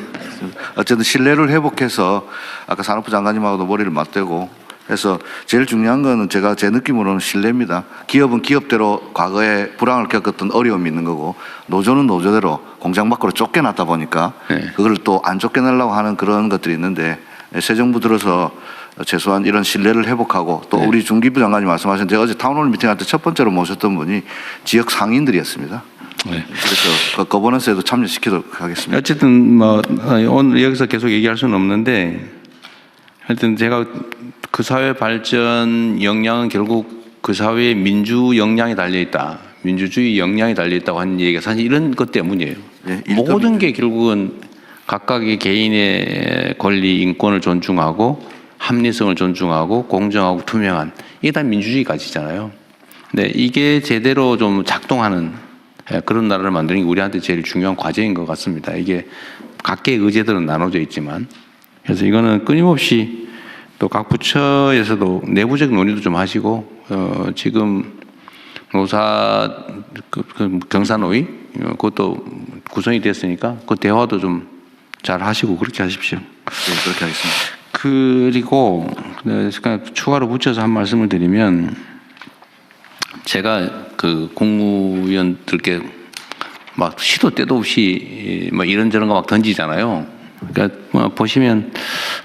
어쨌든 신뢰를 회복해서 아까 산업부 장관님하고도 머리를 맞대고 해서 제일 중요한 거는 제 느낌으로는 신뢰입니다. 기업은 기업대로 과거에 불황을 겪었던 어려움이 있는 거고 노조는 노조대로 공장 밖으로 쫓겨났다 보니까 네. 그걸 또 안 쫓겨내려고 하는 그런 것들이 있는데 새 정부 들어서 최소한 이런 신뢰를 회복하고 또 네. 우리 중기부 장관님 말씀하신 제가 어제 타운홀 미팅할 때 첫 번째로 모셨던 분이 지역 상인들이었습니다. 네. 그래서 그 거버넌스에도 참여시키도록 하겠습니다. 어쨌든 뭐 오늘 여기서 계속 얘기할 수는 없는데 하여튼 제가 그 사회 발전 역량은 결국 그 사회의 민주 역량이 달려 있다. 민주주의 역량이 달려 있다고 하는 얘기가 사실 이런 것 때문이에요. 네, 모든 게 결국은 각각의 개인의 권리, 인권을 존중하고 합리성을 존중하고 공정하고 투명한 이게 다 민주주의 가치잖아요. 근데 이게 제대로 좀 작동하는 그런 나라를 만드는 게 우리한테 제일 중요한 과제인 것 같습니다. 이게 각계의 의제들은 나눠져 있지만 그래서 이거는 끊임없이 또 각 부처에서도 내부적 논의도 좀 하시고 지금 노사 경사노위 그것도 구성이 됐으니까 그 대화도 좀 잘 하시고 그렇게 하십시오. 네, 그렇게 하겠습니다. 그리고 추가로 붙여서 한 말씀을 드리면 제가 그 국무위원들께 막 시도 때도 없이 뭐 이런저런 거 막 던지잖아요. 그러니까 뭐 보시면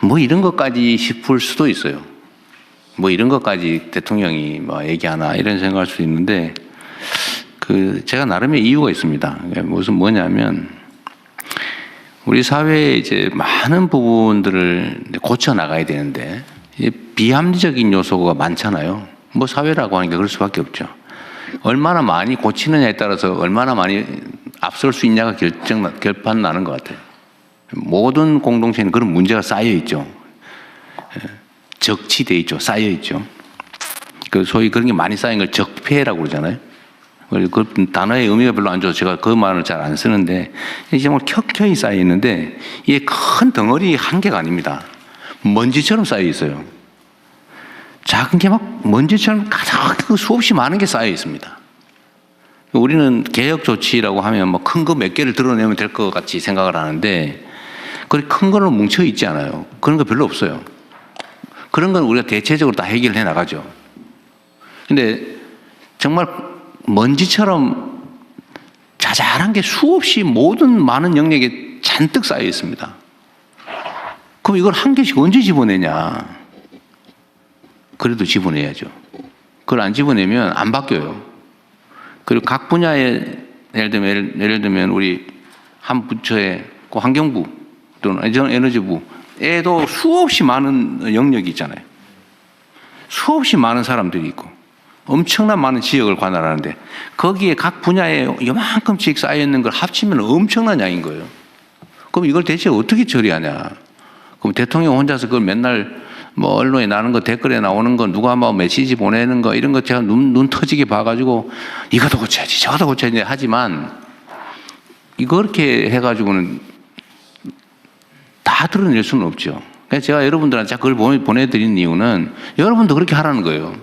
뭐 이런 것까지 싶을 수도 있어요. 뭐 이런 것까지 대통령이 뭐 얘기하나 이런 생각할 수도 있는데 그 제가 나름의 이유가 있습니다. 무슨 뭐냐면 우리 사회에 이제 많은 부분들을 고쳐 나가야 되는데 비합리적인 요소가 많잖아요. 뭐 사회라고 하니까 그럴 수밖에 없죠. 얼마나 많이 고치느냐에 따라서 얼마나 많이 앞설 수 있냐가 결판 나는 것 같아요. 모든 공동체는 그런 문제가 쌓여 있죠. 적치돼 있죠. 쌓여 있죠. 그 소위 그런 게 많이 쌓인 걸 적폐라고 그러잖아요. 그 단어의 의미가 별로 안 좋아서 제가 그 말을 잘 안 쓰는데 이게 정말 켜켜이 쌓여 있는데 이게 큰 덩어리 한 개가 아닙니다. 먼지처럼 쌓여 있어요. 작은 게 막 먼지처럼 가득 수없이 많은 게 쌓여 있습니다. 우리는 개혁 조치라고 하면 뭐 큰 거 몇 개를 드러내면 될 것 같이 생각을 하는데 그렇게 큰 거로 뭉쳐 있지 않아요. 그런 거 별로 없어요. 그런 건 우리가 대체적으로 다 해결해 나가죠. 근데 정말 먼지처럼 자잘한 게 수없이 모든 많은 영역에 잔뜩 쌓여 있습니다. 그럼 이걸 한 개씩 언제 집어내냐? 그래도 집어내야죠. 그걸 안 집어내면 안 바뀌어요. 그리고 각 분야에 예를 들면 우리 한 부처에 그 환경부 또는 에너지부에도 수없이 많은 영역이 있잖아요. 수없이 많은 사람들이 있고 엄청난 많은 지역을 관할하는데 거기에 각 분야에 요만큼씩 쌓여있는 걸 합치면 엄청난 양인 거예요. 그럼 이걸 대체 어떻게 처리하냐. 그럼 대통령 혼자서 그걸 맨날 뭐 언론에 나는 거 댓글에 나오는 거 누가 뭐 메시지 보내는 거 이런 거 제가 눈 터지게 봐가지고 이것도 고쳐야지 저것도 고쳐야지 하지만 이렇게 해가지고는 다 드러낼 수는 없죠. 그래서 제가 여러분들한테 그걸 보내드리는 이유는 여러분도 그렇게 하라는 거예요.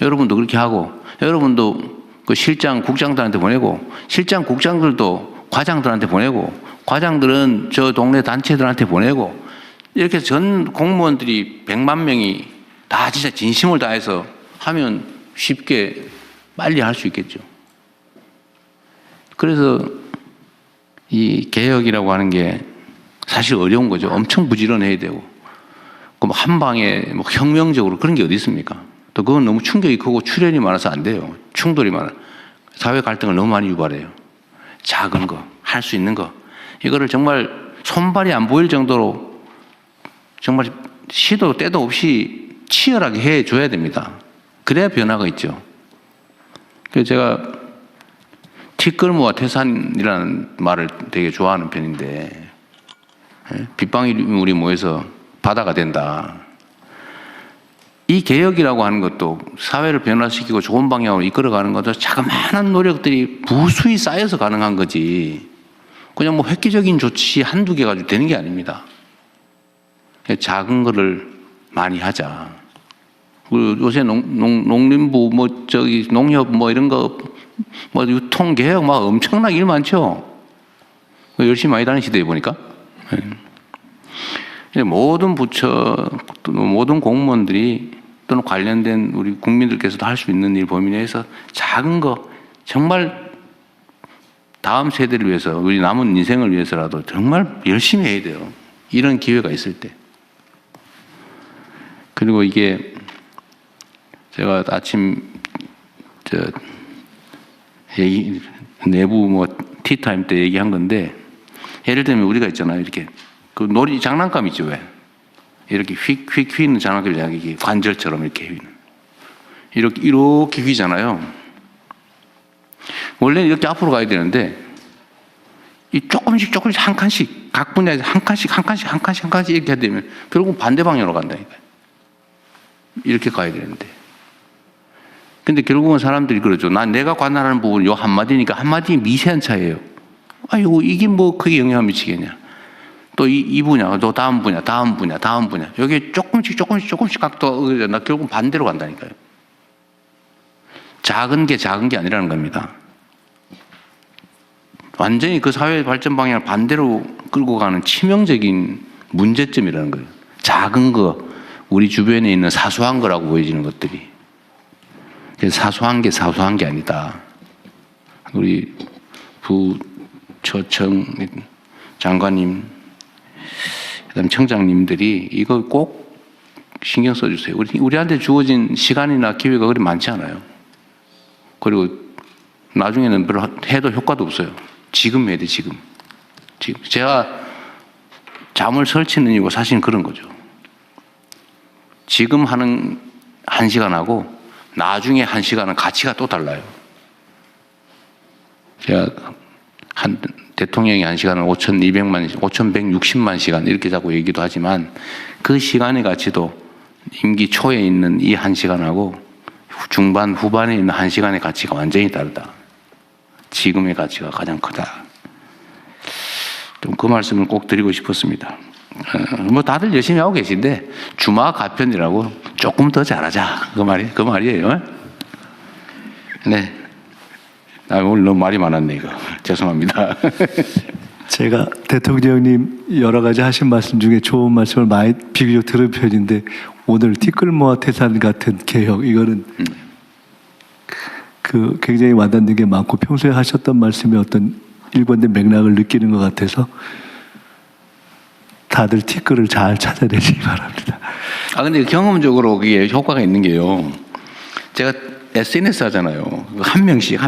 여러분도 그렇게 하고 여러분도 그 실장 국장들한테 보내고 실장 국장들도 과장들한테 보내고 과장들은 저 동네 단체들한테 보내고 이렇게 전 공무원들이 100만 명이 다 진짜 진심을 다해서 하면 쉽게 빨리 할 수 있겠죠. 그래서 이 개혁이라고 하는 게 사실 어려운 거죠. 엄청 부지런해야 되고 그럼 한 방에 뭐 혁명적으로 그런 게 어디 있습니까? 또 그건 너무 충격이 크고 출혈이 많아서 안 돼요. 충돌이 많아. 사회 갈등을 너무 많이 유발해요. 작은 거, 할 수 있는 거. 이거를 정말 손발이 안 보일 정도로 정말 시도 때도 없이 치열하게 해줘야 됩니다. 그래야 변화가 있죠. 그래서 제가 티끌모아 태산이라는 말을 되게 좋아하는 편인데, 빗방울이 모여서 바다가 된다. 이 개혁이라고 하는 것도 사회를 변화시키고 좋은 방향으로 이끌어가는 것도 자그마한 노력들이 무수히 쌓여서 가능한 거지, 그냥 뭐 획기적인 조치 한두 개 가지고 되는 게 아닙니다. 작은 거를 많이 하자. 그리고 요새 농림부 농협 이런 거 유통 개혁 막 엄청나게 일 많죠. 열심히 많이 다니시대요 보니까. 모든 부처 모든 공무원들이 또는 관련된 우리 국민들께서도 할 수 있는 일 범위 내에서 작은 거 정말 다음 세대를 위해서 우리 남은 인생을 위해서라도 정말 열심히 해야 돼요. 이런 기회가 있을 때. 그리고 이게 제가 아침 내부 티타임 때 얘기한 건데, 예를 들면 우리가 있잖아요. 이렇게 그 놀이 장난감 있죠, 왜? 이렇게 휙 휘는 장난감이 이게 관절처럼 이렇게 휘는. 이렇게 휘잖아요. 원래는 이렇게 앞으로 가야 되는데, 이 조금씩 한 칸씩, 각 분야에서 한 칸씩 이렇게 되면 결국 반대 방향으로 간다니까요. 이렇게 가야 되는데. 근데 결국은 사람들이 그러죠. 내가 관할하는 부분은 요 한마디니까 한마디 미세한 차이예요. 아이고, 이게 뭐 크게 영향을 미치겠냐. 또 이 분야, 또 다음 분야. 여기 조금씩 각도, 나 결국 반대로 간다니까요. 작은 게 아니라는 겁니다. 완전히 그 사회 발전 방향을 반대로 끌고 가는 치명적인 문제점이라는 거예요. 작은 거, 우리 주변에 있는 사소한 거라고 보여지는 것들이. 사소한 게 아니다. 우리 부처청 장관님, 그다음 청장님들이 이거 꼭 신경 써주세요. 우리한테 주어진 시간이나 기회가 그리 많지 않아요. 그리고 나중에는 별로 해도 효과도 없어요. 지금 해야 돼, 지금. 제가 잠을 설치는 이유가 사실 그런 거죠. 지금 하는 1시간하고 나중에 1시간은 가치가 또 달라요. 제가 대통령이 1시간은 5,160만 시간 이렇게 자꾸 얘기도 하지만, 그 시간의 가치도 임기 초에 있는 이 1시간하고 중반, 후반에 있는 1시간의 가치가 완전히 다르다. 지금의 가치가 가장 크다. 좀 그 말씀을 꼭 드리고 싶었습니다. 다들 열심히 하고 계신데 주마 가편이라고 조금 더 잘하자, 그 말이에요. 네. 오늘 너무 말이 많았네 이거. 죄송합니다. 제가 대통령님 여러 가지 하신 말씀 중에 좋은 말씀을 많이 비교적 들은 편인데, 오늘 티끌모아 태산 같은 개혁, 이거는 그 굉장히 와닿는 게 많고 평소에 하셨던 말씀의 어떤 일관된 맥락을 느끼는 것 같아서 다들 티끌을 잘 찾아내시기 바랍니다. 근데 경험적으로 그게 효과가 있는 게요. 제가 SNS 하잖아요. 한 명씩.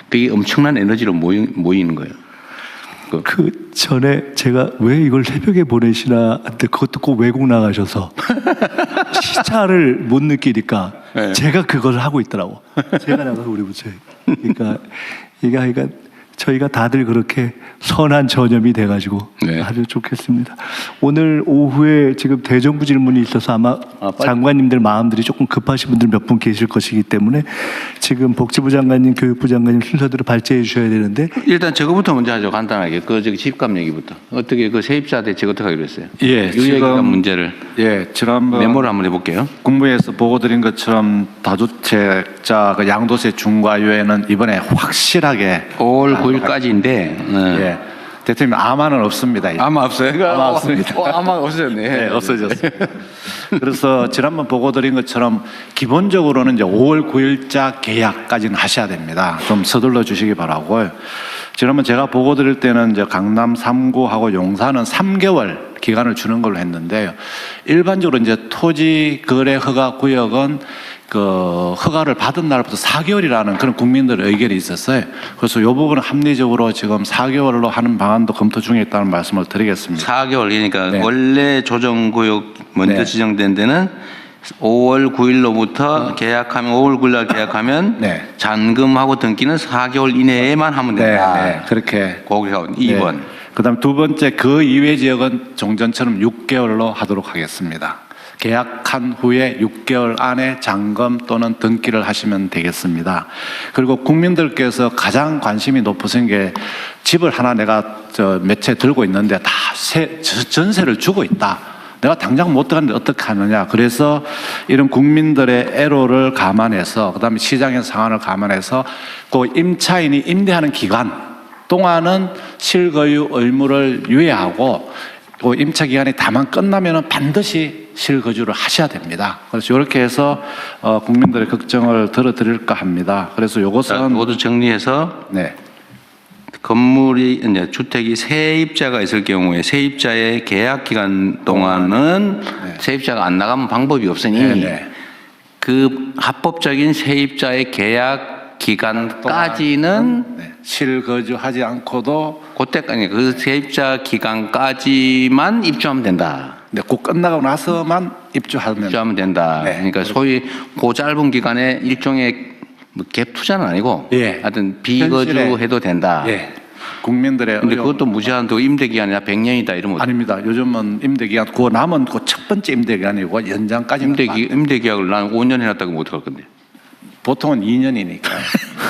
그게 엄청난 에너지로 모이는 거예요. 그 전에 제가 왜 이걸 새벽에 보내시나 했는데, 그것도 꼭 외국 나가셔서 시차를 못 느끼니까 네. 제가 그걸 하고 있더라고. 제가 나가서 우리 부처에. 그러니까 저희가 다들 그렇게 선한 전염이 돼가지고 네. 아주 좋겠습니다. 오늘 오후에 지금 대정부 질문이 있어서 아마 장관님들 마음들이 조금 급하신 분들 몇 분 계실 것이기 때문에 지금 복지부 장관님, 교육부 장관님 순서대로 발제해 주셔야 되는데, 일단 저거부터 먼저 하죠. 간단하게. 집값 얘기부터. 어떻게 그 세입자 대책 어떻게 하기로 했어요? 예, 유예기간 문제를 지난번 메모를 한번 해볼게요. 국무회에서 보고드린 것처럼 다주택자 그 양도세 중과유예는 이번에 확실하게 5월 9일까지인데 예, 대통령 아마는 없습니다. 아마 없어요. 아마 없습니다. 아마 없어졌네. 네, 없어졌어요. 그래서 지난번 보고드린 것처럼 기본적으로는 이제 5월 9일자 계약까지는 하셔야 됩니다. 좀 서둘러 주시기 바라고요. 지난번 제가 보고드릴 때는 이제 강남 3구하고 용산은 3개월 기간을 주는 걸로 했는데요. 일반적으로 이제 토지 거래 허가 구역은 그 허가를 받은 날부터 4개월이라는 그런 국민들의 의견이 있었어요. 그래서 이 부분은 합리적으로 지금 4개월로 하는 방안도 검토 중에 있다는 말씀을 드리겠습니다. 4개월 그러니까 네. 원래 조정구역 먼저 네. 지정된 데는 5월 9일로부터 계약하면 5월 9일 날 계약하면 네. 잔금하고 등기는 4개월 이내에만 하면 된다. 네, 그렇게. 거기가 2번. 그다음 두 번째 그 이외 지역은 종전처럼 6개월로 하도록 하겠습니다. 계약한 후에 6개월 안에 잔금 또는 등기를 하시면 되겠습니다. 그리고 국민들께서 가장 관심이 높으신 게 집을 하나 내가 몇 채 들고 있는데 다 전세를 주고 있다. 내가 당장 못 들어갔는데 어떻게 하느냐. 그래서 이런 국민들의 애로를 감안해서 그다음에 시장의 상황을 감안해서 그 임차인이 임대하는 기간 동안은 실거주 의무를 유예하고 그 임차 기간이 다만 끝나면은 반드시 실거주를 하셔야 됩니다. 그래서 이렇게 해서 국민들의 걱정을 들어드릴까 합니다. 그래서 이것은 모두 정리해서 네. 건물이 이제 주택이 세입자가 있을 경우에 세입자의 계약 기간 동안은 세입자가 안 나가면 방법이 없으니 네. 그 합법적인 세입자의 계약 기간까지는 실거주하지 않고도 그때까지 그 세입자 기간까지만 입주하면 된다. 네, 꼭 끝나고 나서만 입주하면 된다. 네. 그러니까 소위 그 짧은 기간에 일종의 뭐 갭 투자는 아니고 예. 하여튼 비거주해도 된다. 예. 국민들의 근데 그것도 무제한도 임대 기간이나 100년이다 이러면 아닙니다. 요즘은 임대 기간 그 남은 그 첫 번째 임대 기간이고 연장까지 임대 계약을 난 5년 해놨다고 못 할 건데. 보통은 2년이니까.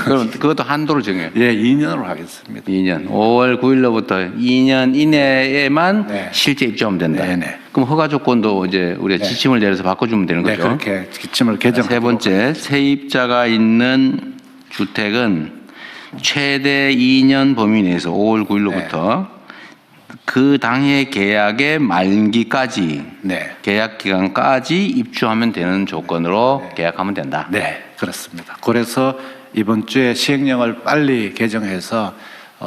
그럼 그것도 한도를 정해요. 예, 2년으로 하겠습니다. 2년. 5월 9일로부터 2년 이내에만 네. 실제 입주하면 된다. 네네. 그럼 허가 조건도 이제 우리가 네. 지침을 내려서 바꿔주면 되는 네, 거죠. 그렇게 지침을 개정. 세 번째, 세입자가 있는 주택은 최대 2년 범위 내에서 5월 9일로부터 그 당해 계약의 만기까지 네. 계약 기간까지 입주하면 되는 조건으로 계약하면 된다. 네, 그렇습니다. 그래서 이번 주에 시행령을 빨리 개정해서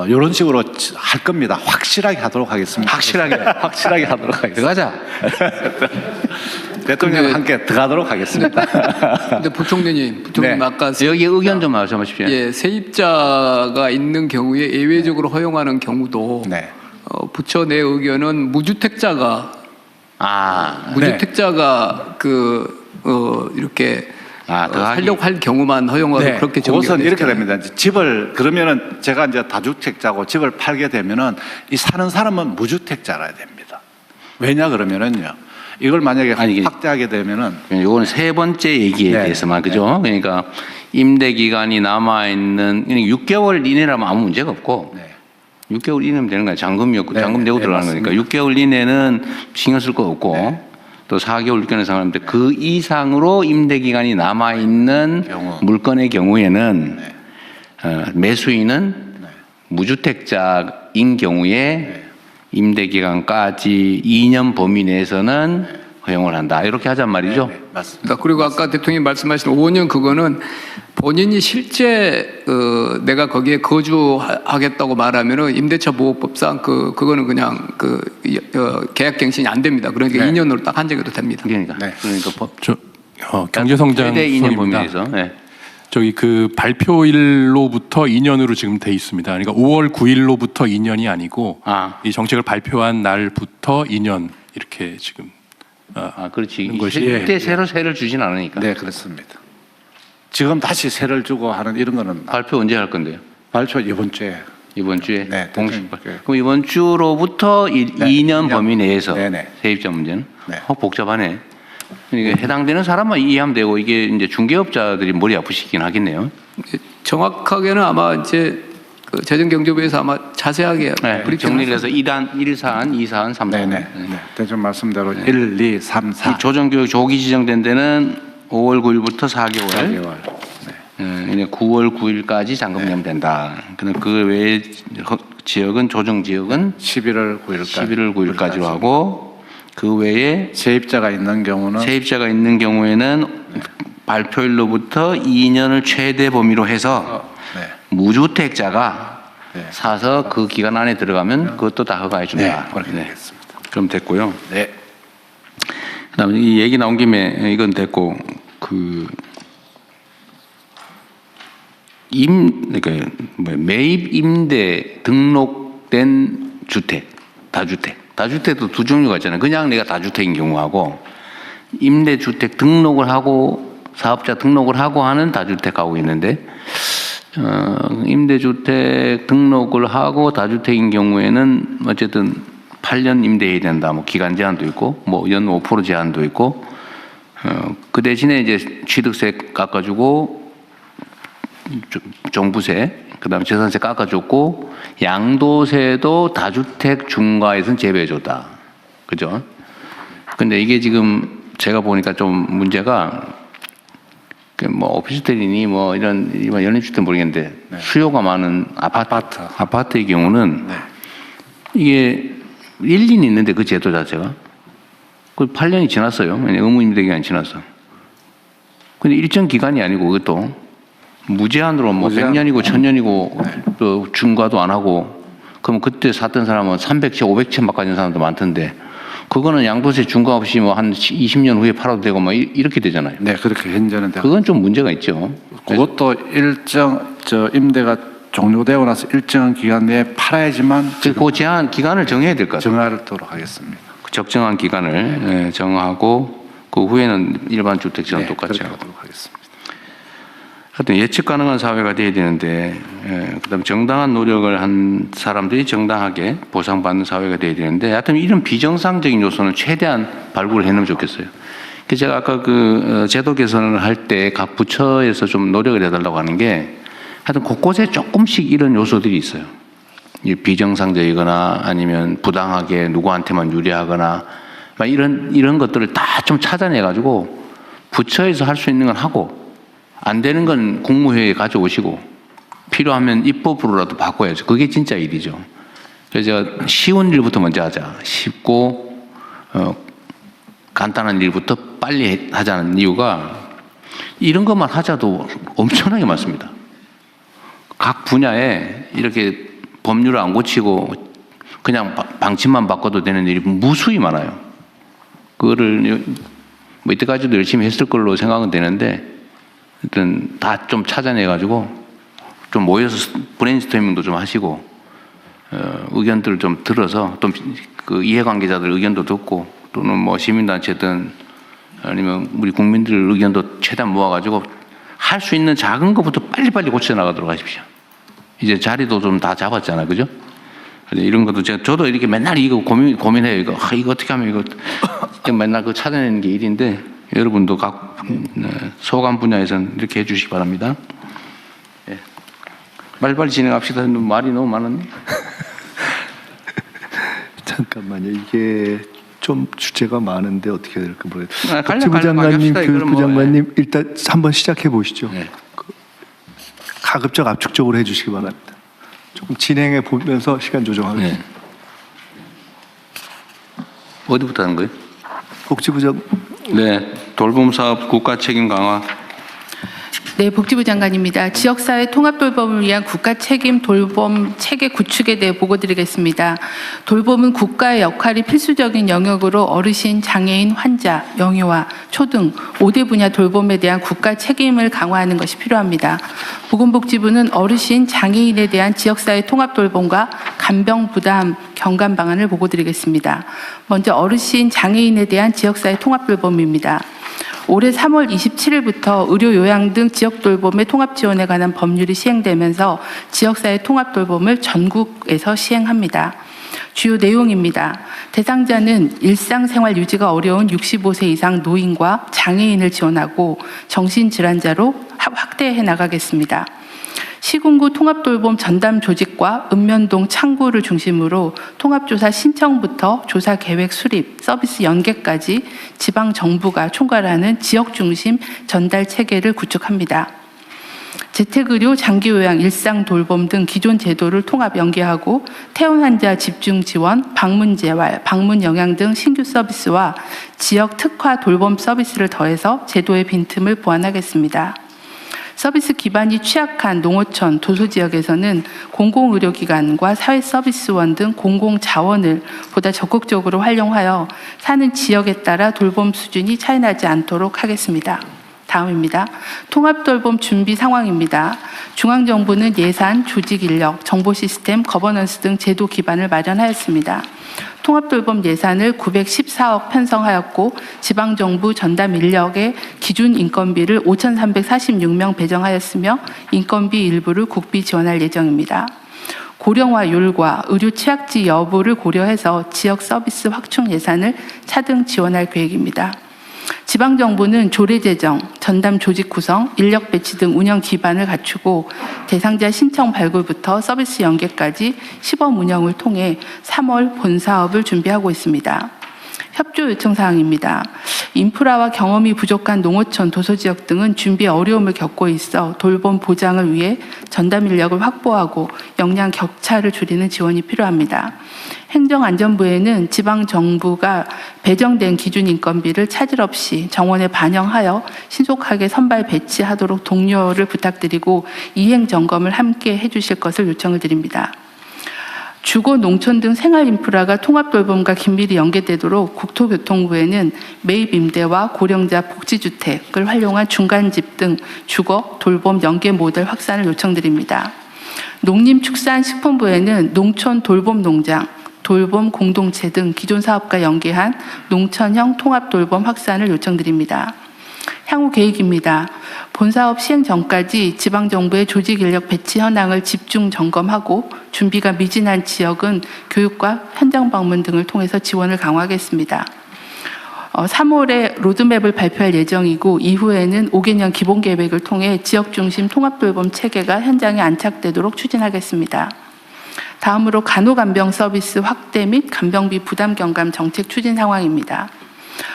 이런 식으로 할 겁니다. 확실하게 하도록 하겠습니다. 확실하게 하도록 하겠습니다. 들어가자. 대통령과 함께 들어가도록 하겠습니다. 근데 부총리님 네. 아까 여기 의견 좀 말씀하십시오. 예, 세입자가 있는 경우에 예외적으로 허용하는 경우도 네. 부처 내 의견은 무주택자가 이렇게 살려고 할 경우만 허용하고 네, 그렇게 그것은 이렇게 정리했잖아요. 됩니다. 집을 그러면은 제가 이제 다주택자고 집을 팔게 되면은 이 사는 사람은 무주택자라야 됩니다. 왜냐 그러면은요. 이걸 만약에 확대하게 되면은 이거는 세 번째 얘기에 네. 대해서만 그죠? 그러니까 임대 기간이 남아 있는 6개월 이내라면 아무 문제가 없고. 6개월 이내면 되는 거야. 잔금이었고, 잔금 내고 들어가는 거니까. 6개월 이내는 신경 쓸 거 없고, 또 4개월 6개월 상관없는데 그 이상으로 임대 기간이 남아 있는 물건의 경우에는 매수인은 무주택자인 경우에 임대 기간까지 2년 범위 내에서는 허용을 한다. 이렇게 하잔 말이죠. 맞습니다. 그리고 아까 대통령이 말씀하신 5년 그거는 본인이 실제 내가 거기에 거주하겠다고 말하면은 임대차 보호법상 그거는 그냥 계약갱신이 안 됩니다. 그러니까 2년으로 딱 한정해도 됩니다. 그러니까 경제성장 최대 2년 범위 소입니다. 내에서. 네. 저기 그 발표일로부터 2년으로 지금 돼 있습니다. 그러니까 5월 9일로부터 2년이 아니고 이 정책을 발표한 날부터 2년 이렇게 지금 그렇지. 것이 그때 새로 세를 주진 않으니까. 네, 그렇습니다. 지금 다시 세를 주고 하는 이런 거는 발표 언제 할 건데요? 발표 이번 주에. 이번 주에 네, 공식. 그럼 이번 주로부터 2년 범위 내에서 네네. 세입자 문제는 복잡하네. 그러니까 해당되는 사람만 이해하면 되고 이게 이제 중개업자들이 머리 아프시긴 하겠네요. 정확하게는 아마 이제 재정경제부에서 아마 자세하게 정리를 해서 1안, 1사안, 2사안, 3사안. 네네. 대충 말씀대로 1, 2, 3, 4. 조정교육 조기 지정된 데는 5월 9일부터 4개월. 9월 9일까지 잔금 내면 된다. 그 외의 지역은 조정 지역은 11월 9일까지로 하고 그 외에 세입자가 있는 경우에는 발표일로부터 2년을 최대 범위로 해서 무주택자가 사서 그 기간 안에 들어가면 그것도 다 허가해 준다. 그렇게 되겠습니다. 그럼 됐고요. 네. 그다음에 이 얘기 나온 김에 이건 됐고 그러니까 매입 임대 등록된 주택, 다주택도 두 종류가 있잖아요. 그냥 내가 다주택인 경우하고 임대주택 등록을 하고 사업자 등록을 하고 하는 다주택하고 있는데 임대주택 등록을 하고 다주택인 경우에는 어쨌든 8년 임대해야 된다. 뭐 기간 제한도 있고 뭐 연 5% 제한도 있고 그 대신에 이제 취득세 깎아주고 종부세 그다음에 재산세 깎아줬고 양도세도 다주택 중과에서는 제외해줬다. 그죠? 근데 이게 지금 제가 보니까 좀 문제가 뭐 오피스텔이니 뭐 이런 연립주택 모르겠는데 수요가 많은 아파트의 경우는 이게 1, 2년 있는데 그 제도 자체가 그 8년이 지났어요. 의무 임대 기간이 지났어. 근데 일정 기간이 아니고 그것도 무제한으로 뭐 100년이고 1000년이고 또 중과도 안 하고 그럼 그때 샀던 사람은 300채, 500채 막 가진 사람도 많던데 그거는 양도세 중과 없이 뭐 한 20년 후에 팔아도 되고 뭐 이렇게 되잖아요. 네, 그렇게 현재는 되고. 그건 좀 문제가 있죠. 그것도 일정 임대가 종료되고 나서 일정한 기간 내에 팔아야지만 그 제한 기간을 정해야 될 것 같아요. 정하도록 하겠습니다. 적정한 기간을 정하고 그 후에는 일반 주택처럼 똑같이 하고. 하도록 하겠습니다. 하여튼 예측 가능한 사회가 돼야 되는데 그다음 정당한 노력을 한 사람들이 정당하게 보상받는 사회가 돼야 되는데 하여튼 이런 비정상적인 요소는 최대한 발굴을 해놓으면 좋겠어요. 그래서 제가 아까 그 제도 개선을 할 때 각 부처에서 좀 노력을 해달라고 하는 게 하여튼 곳곳에 조금씩 이런 요소들이 있어요. 비정상적이거나 아니면 부당하게 누구한테만 유리하거나 막 이런 것들을 다 좀 찾아내가지고 부처에서 할 수 있는 건 하고 안 되는 건 국무회의에 가져오시고 필요하면 입법으로라도 바꿔야죠. 그게 진짜 일이죠. 그래서 제가 쉬운 일부터 먼저 하자. 쉽고 간단한 일부터 빨리 하자는 이유가 이런 것만 하자도 엄청나게 많습니다. 각 분야에 이렇게 법률을 안 고치고 그냥 방침만 바꿔도 되는 일이 무수히 많아요. 그거를 뭐 이때까지도 열심히 했을 걸로 생각은 되는데 일단 다 좀 찾아내가지고 좀 모여서 브레인스토밍도 좀 하시고 의견들을 좀 들어서 또 그 이해관계자들 의견도 듣고 또는 뭐 시민단체든 아니면 우리 국민들 의견도 최대한 모아가지고 할 수 있는 작은 것부터 빨리빨리 고쳐 나가도록 하십시오. 이제 자리도 좀 다 잡았잖아요, 그죠? 이런 것도 저도 이렇게 맨날 이거 고민해요. 이거 어떻게 하면 이거 맨날 그 찾아내는 게 일인데 여러분도 각 소관 분야에서는 이렇게 해주시기 바랍니다. 예. 빨리빨리 진행합시다. 말이 너무 많았네. 잠깐만요. 이게 좀 주제가 많은데 어떻게 해야 될까 모르겠어요. 관련 복지부 장관님, 합시다. 교육부 뭐, 장관님 일단 한번 시작해 보시죠. 네. 가급적 압축적으로 해주시기 바랍니다. 조금 진행해 보면서 시간 조정하겠습니다. 네. 어디부터 하는 거예요? 복지부 장. 네, 돌봄 사업 국가 책임 강화. 네, 복지부 장관입니다. 지역사회 통합 돌봄을 위한 국가 책임 돌봄 체계 구축에 대해 보고드리겠습니다. 돌봄은 국가의 역할이 필수적인 영역으로 어르신, 장애인, 환자, 영유아, 초등 5대 분야 돌봄에 대한 국가 책임을 강화하는 것이 필요합니다. 보건복지부는 어르신, 장애인에 대한 지역사회 통합 돌봄과 간병 부담 경감 방안을 보고드리겠습니다. 먼저 어르신, 장애인에 대한 지역사회 통합 돌봄입니다. 올해 3월 27일부터 의료 요양 등 지역 돌봄의 통합 지원에 관한 법률이 시행되면서 지역사회 통합 돌봄을 전국에서 시행합니다. 주요 내용입니다. 대상자는 일상생활 유지가 어려운 65세 이상 노인과 장애인을 지원하고 정신질환자로 확대해 나가겠습니다. 시군구 통합돌봄 전담 조직과 읍면동 창구를 중심으로 통합조사 신청부터 조사 계획 수립, 서비스 연계까지 지방정부가 총괄하는 지역중심 전달 체계를 구축합니다. 재택의료, 장기요양, 일상돌봄 등 기존 제도를 통합 연계하고 퇴원 환자 집중 지원, 방문재활, 방문영양 등 신규 서비스와 지역 특화 돌봄 서비스를 더해서 제도의 빈틈을 보완하겠습니다. 서비스 기반이 취약한 농어촌, 도소지역에서는 공공의료기관과 사회서비스원 등 공공자원을 보다 적극적으로 활용하여 사는 지역에 따라 돌봄 수준이 차이나지 않도록 하겠습니다. 다음입니다. 통합돌봄 준비 상황입니다. 중앙정부는 예산, 조직인력, 정보시스템, 거버넌스 등 제도 기반을 마련하였습니다. 통합돌봄 예산을 914억 편성하였고 지방정부 전담 인력의 기준 인건비를 5,346명 배정하였으며 인건비 일부를 국비 지원할 예정입니다. 고령화 율과 의료 취약지 여부를 고려해서 지역 서비스 확충 예산을 차등 지원할 계획입니다. 지방정부는 조례제정, 전담 조직 구성, 인력 배치 등 운영 기반을 갖추고 대상자 신청 발굴부터 서비스 연계까지 시범 운영을 통해 3월 본사업을 준비하고 있습니다. 협조 요청 사항입니다. 인프라와 경험이 부족한 농어촌, 도소지역 등은 준비에 어려움을 겪고 있어 돌봄 보장을 위해 전담 인력을 확보하고 역량 격차를 줄이는 지원이 필요합니다. 행정안전부에는 지방정부가 배정된 기준 인건비를 차질 없이 정원에 반영하여 신속하게 선발 배치하도록 독려를 부탁드리고 이행 점검을 함께 해주실 것을 요청을 드립니다. 주거, 농촌 등 생활 인프라가 통합돌봄과 긴밀히 연계되도록 국토교통부에는 매입 임대와 고령자 복지주택을 활용한 중간집 등 주거, 돌봄 연계 모델 확산을 요청드립니다. 농림축산식품부에는 농촌 돌봄 농장, 돌봄 공동체 등 기존 사업과 연계한 농촌형 통합돌봄 확산을 요청드립니다. 향후 계획입니다. 본사업 시행 전까지 지방정부의 조직인력 배치 현황을 집중 점검하고 준비가 미진한 지역은 교육과 현장 방문 등을 통해서 지원을 강화하겠습니다. 3월에 로드맵을 발표할 예정이고 이후에는 5개년 기본계획을 통해 지역중심 통합돌봄 체계가 현장에 안착되도록 추진하겠습니다. 다음으로 간호간병 서비스 확대 및 간병비 부담 경감 정책 추진 상황입니다.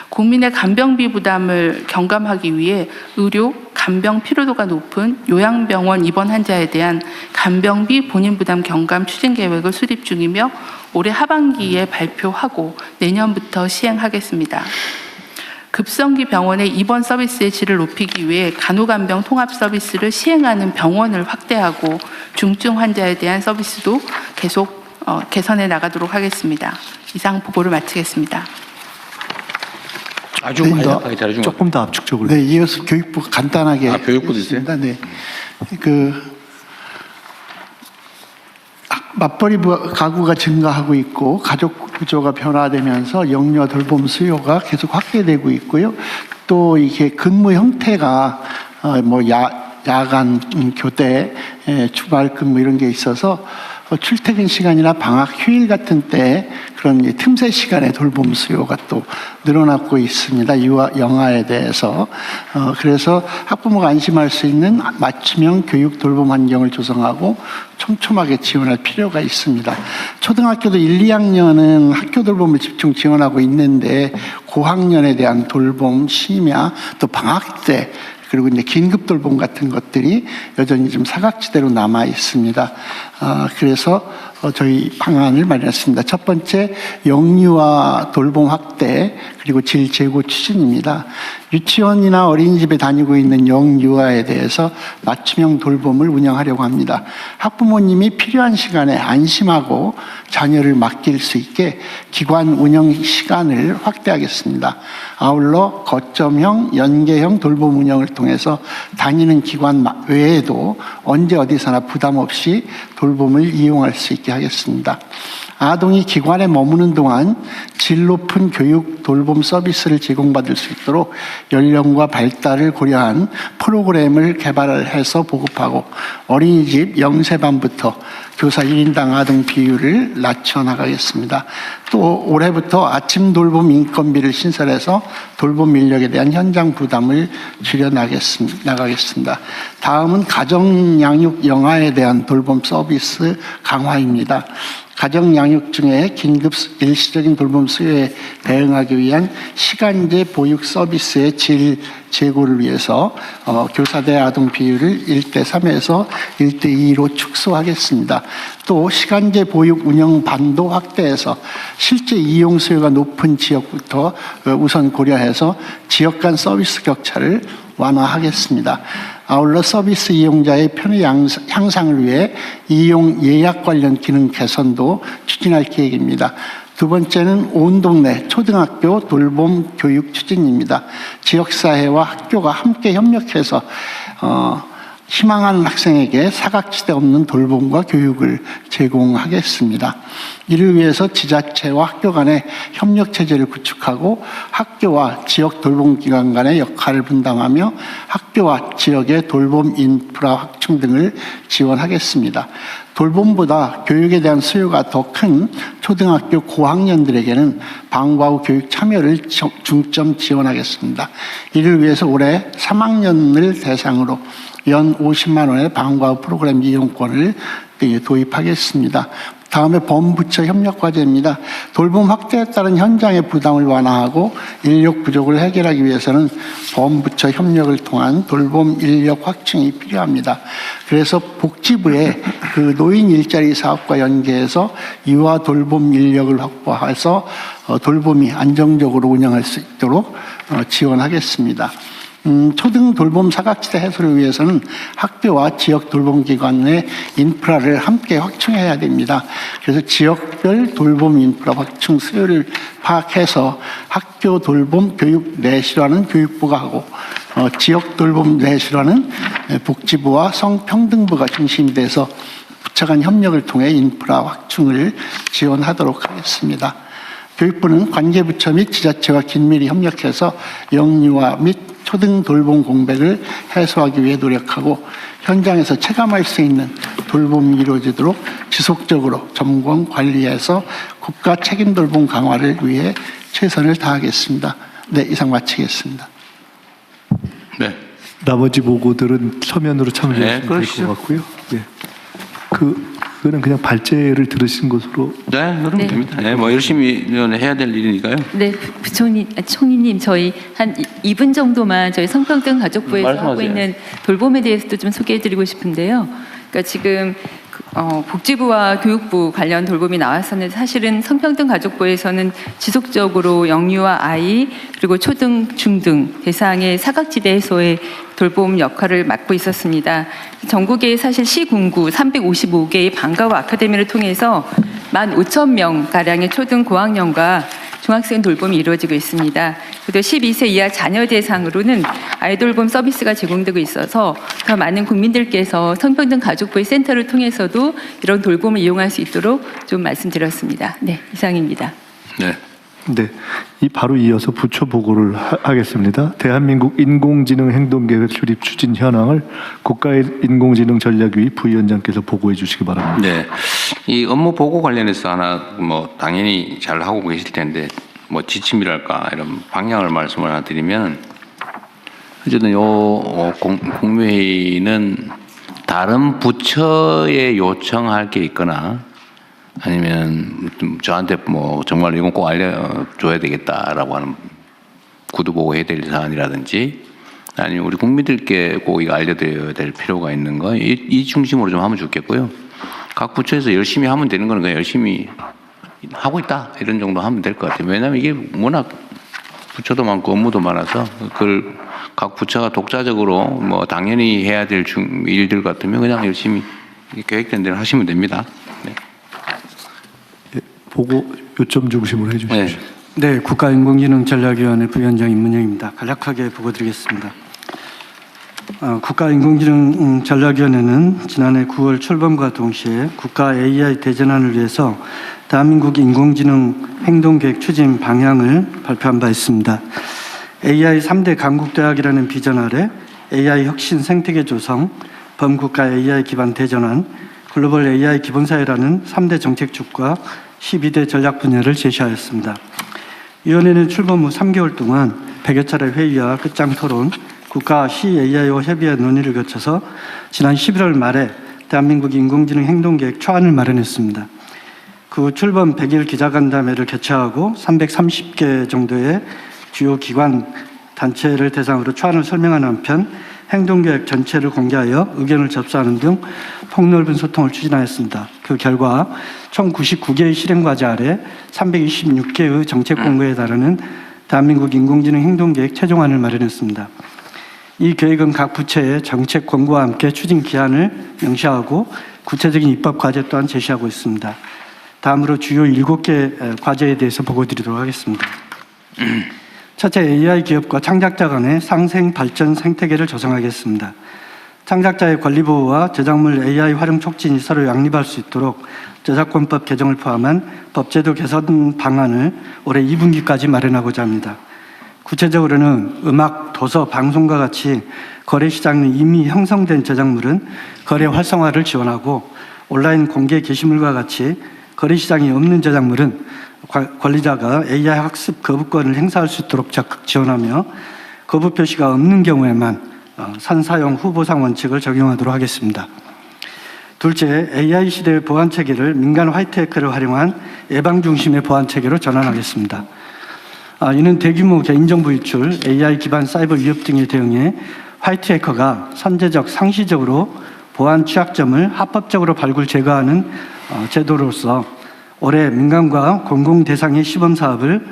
국민의 간병비 부담을 경감하기 위해 의료, 간병 필요도가 높은 요양병원 입원 환자에 대한 간병비 본인 부담 경감 추진 계획을 수립 중이며 올해 하반기에 발표하고 내년부터 시행하겠습니다. 급성기 병원의 입원 서비스의 질을 높이기 위해 간호간병 통합 서비스를 시행하는 병원을 확대하고 중증 환자에 대한 서비스도 계속 개선해 나가도록 하겠습니다. 이상 보고를 마치겠습니다. 조금 더 압축적으로. 네, 이어서 교육부 간단하게. 교육부도 있어요? 네. 맞벌이 가구가 증가하고 있고 가족 구조가 변화되면서 영유아 돌봄 수요가 계속 확대되고 있고요. 또 이게 근무 형태가 야간 교대, 주말 근무 이런 게 있어서 출퇴근 시간이나 방학 휴일 같은 때 그런 틈새 시간에 돌봄 수요가 또 늘어나고 있습니다. 영아에 대해서. 그래서 학부모가 안심할 수 있는 맞춤형 교육 돌봄 환경을 조성하고 촘촘하게 지원할 필요가 있습니다. 초등학교도 1, 2학년은 학교 돌봄을 집중 지원하고 있는데 고학년에 대한 돌봄, 심야, 또 방학 때 그리고 이제 긴급 돌봄 같은 것들이 여전히 좀 사각지대로 남아 있습니다. 그래서 저희 방안을 마련했습니다. 첫 번째, 영유아 돌봄 확대 그리고 질 제고 추진입니다. 유치원이나 어린이집에 다니고 있는 영유아에 대해서 맞춤형 돌봄을 운영하려고 합니다. 학부모님이 필요한 시간에 안심하고 자녀를 맡길 수 있게 기관 운영 시간을 확대하겠습니다. 아울러 거점형, 연계형 돌봄 운영을 통해서 다니는 기관 외에도 언제 어디서나 부담 없이 돌봄을 이용할 수 있게 하겠습니다. 아동이 기관에 머무는 동안 질 높은 교육 돌봄 서비스를 제공받을 수 있도록 연령과 발달을 고려한 프로그램을 개발해서 보급하고 어린이집 0세반부터 교사 1인당 아동 비율을 낮춰 나가겠습니다. 또 올해부터 아침 돌봄 인건비를 신설해서 돌봄 인력에 대한 현장 부담을 줄여 나가겠습니다. 다음은 가정 양육 영아에 대한 돌봄 서비스 강화입니다. 가정 양육 중에 긴급 일시적인 돌봄 수요에 대응하기 위한 시간제 보육 서비스의 질 제고를 위해서 교사대 아동 비율을 1:3에서 1:2로 축소하겠습니다. 또 시간제 보육 운영 반도 확대해서 실제 이용 수요가 높은 지역부터 우선 고려해서 지역 간 서비스 격차를 완화하겠습니다. 아울러 서비스 이용자의 편의 향상을 위해 이용 예약 관련 기능 개선도 추진할 계획입니다. 두 번째는 온 동네 초등학교 돌봄 교육 추진입니다. 지역사회와 학교가 함께 협력해서 희망하는 학생에게 사각지대 없는 돌봄과 교육을 제공하겠습니다. 이를 위해서 지자체와 학교 간의 협력체제를 구축하고 학교와 지역 돌봄기관 간의 역할을 분담하며 학교와 지역의 돌봄 인프라 확충 등을 지원하겠습니다. 돌봄보다 교육에 대한 수요가 더 큰 초등학교 고학년들에게는 방과 후 교육 참여를 중점 지원하겠습니다. 이를 위해서 올해 3학년을 대상으로 연 50만 원의 방과 후 프로그램 이용권을 도입하겠습니다. 다음에 범부처 협력 과제입니다. 돌봄 확대에 따른 현장의 부담을 완화하고 인력 부족을 해결하기 위해서는 범부처 협력을 통한 돌봄 인력 확충이 필요합니다. 그래서 복지부에 그 노인 일자리 사업과 연계해서 유아 돌봄 인력을 확보해서 돌봄이 안정적으로 운영할 수 있도록 지원하겠습니다. 초등 돌봄 사각지대 해소를 위해서는 학교와 지역 돌봄기관의 인프라를 함께 확충해야 됩니다. 그래서 지역별 돌봄 인프라 확충 수요를 파악해서 학교 돌봄 교육 내실화는 교육부가 하고 지역 돌봄 내실화는 복지부와 성평등부가 중심이 돼서 부처 간 협력을 통해 인프라 확충을 지원하도록 하겠습니다. 교육부는 관계부처 및 지자체와 긴밀히 협력해서 영유아 및 초등 돌봄 공백을 해소하기 위해 노력하고 현장에서 체감할 수 있는 돌봄이 이루어지도록 지속적으로 점검 관리해서 국가 책임 돌봄 강화를 위해 최선을 다하겠습니다. 네, 이상 마치겠습니다. 네. 나머지 보고들은 서면으로 참조하시면 될 것 같고요. 네. 그거는 그냥 발제를 들으신 것으로. 네, 그러면 됩니다. 네, 뭐 열심히 해야 될 일이니까요. 네, 총리님 저희 한 2분 정도만 저희 성평등 가족부에서 말씀하세요. 하고 있는 돌봄에 대해서도 좀 소개해드리고 싶은데요. 그러니까 지금 복지부와 교육부 관련 돌봄이 나왔었는데 사실은 성평등 가족부에서는 지속적으로 영유아 아이 그리고 초등, 중등 대상의 사각지대 해소에 돌봄 역할을 맡고 있었습니다. 전국에 사실 시군구 355개의 방과후 아카데미를 통해서 15,000명 가량의 초등 고학년과 중학생 돌봄이 이루어지고 있습니다. 그리고 12세 이하 자녀 대상으로는 아이돌봄 서비스가 제공되고 있어서 더 많은 국민들께서 성평등 가족부의 센터를 통해서도 이런 돌봄을 이용할 수 있도록 좀 말씀드렸습니다. 네, 이상입니다. 네. 네, 바로 이어서 부처 보고를 하겠습니다. 대한민국 인공지능 행동계획 수립 추진 현황을 국가의 인공지능 전략위 부위원장께서 보고해 주시기 바랍니다. 네, 이 업무 보고 관련해서 하나 뭐 당연히 잘 하고 계실 텐데 뭐 지침이랄까 이런 방향을 말씀을 하나 드리면 어쨌든 요 국무회의는 다른 부처에 요청할 게 있거나 아니면 저한테 뭐 정말 이건 꼭 알려줘야 되겠다라고 하는 구두 보고해야 될 사안이라든지 아니면 우리 국민들께 꼭 이거 알려드려야 될 필요가 있는 거 이 중심으로 좀 하면 좋겠고요. 각 부처에서 열심히 하면 되는 거는 그냥 열심히 하고 있다 이런 정도 하면 될 것 같아요. 왜냐하면 이게 워낙 부처도 많고 업무도 많아서 그걸 각 부처가 독자적으로 뭐 당연히 해야 될 일들 같으면 그냥 열심히 계획된 대로 하시면 됩니다. 네. 보고 요점 중심으로 해주십시오. 네, 국가인공지능전략위원회 부위원장 임문영입니다. 간략하게 보고드리겠습니다. 국가인공지능전략위원회는 지난해 9월 출범과 동시에 국가 AI 대전환을 위해서 대한민국 인공지능 행동계획 추진 방향을 발표한 바 있습니다. AI 3대 강국대학이라는 비전 아래 AI 혁신 생태계 조성, 범국가 AI 기반 대전환, 글로벌 AI 기본사회라는 3대 정책축과 12대 전략 분야를 제시하였습니다. 위원회는 출범 후 3개월 동안 100여 차례 회의와 끝장 토론, 국가 CAI와 협의와 논의를 거쳐서 지난 11월 말에 대한민국 인공지능 행동계획 초안을 마련했습니다. 그 후 출범 100일 기자간담회를 개최하고 330개 정도의 주요 기관, 단체를 대상으로 초안을 설명하는 한편 행동계획 전체를 공개하여 의견을 접수하는 등 폭넓은 소통을 추진하였습니다. 그 결과 총 99개의 실행과제 아래 326개의 정책 공고에 달하는 대한민국 인공지능 행동계획 최종안을 마련했습니다. 이 계획은 각 부처의 정책 권고와 함께 추진 기한을 명시하고 구체적인 입법 과제 또한 제시하고 있습니다. 다음으로 주요 7개 과제에 대해서 보고드리도록 하겠습니다. 첫째, AI 기업과 창작자 간의 상생 발전 생태계를 조성하겠습니다. 창작자의 권리 보호와 저작물 AI 활용 촉진이 서로 양립할 수 있도록 저작권법 개정을 포함한 법제도 개선 방안을 올해 2분기까지 마련하고자 합니다. 구체적으로는 음악, 도서, 방송과 같이 거래 시장에 이미 형성된 저작물은 거래 활성화를 지원하고 온라인 공개 게시물과 같이 거래 시장이 없는 저작물은 권리자가 AI 학습 거부권을 행사할 수 있도록 적극 지원하며 거부 표시가 없는 경우에만 선사용 후보상 원칙을 적용하도록 하겠습니다. 둘째, AI 시대의 보안 체계를 민간 화이트해커를 활용한 예방 중심의 보안 체계로 전환하겠습니다. 이는 대규모 개인정보 유출, AI 기반 사이버 위협 등에 대응해 화이트해커가 선제적, 상시적으로 보안 취약점을 합법적으로 발굴 제거하는 제도로서 올해 민간과 공공 대상의 시범 사업을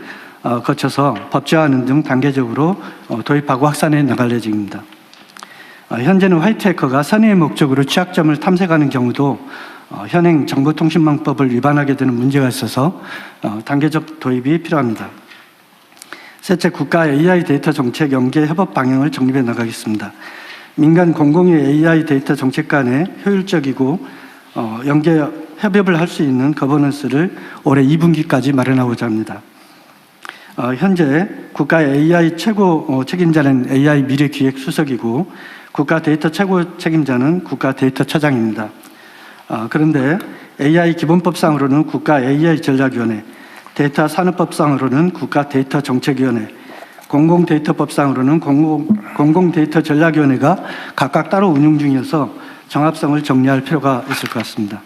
거쳐서 법제화하는 등 단계적으로 도입하고 확산해 나갈 예정입니다. 현재는 화이트해커가 선의의 목적으로 취약점을 탐색하는 경우도 현행 정보통신망법을 위반하게 되는 문제가 있어서 단계적 도입이 필요합니다. 셋째, 국가 AI 데이터 정책 연계 협업 방향을 정립해 나가겠습니다. 민간 공공의 AI 데이터 정책 간에 효율적이고 연계 협업을 할 수 있는 거버넌스를 올해 2분기까지 마련하고자 합니다. 현재 국가 AI 최고 책임자는 AI 미래기획수석이고 국가 데이터 최고 책임자는 국가 데이터처장입니다. 그런데 AI 기본법상으로는 국가 AI 전략위원회, 데이터 산업법상으로는 국가 데이터 정책위원회, 공공데이터법상으로는 공공데이터 전략위원회가 각각 따로 운영 중이어서 정합성을 정리할 필요가 있을 것 같습니다.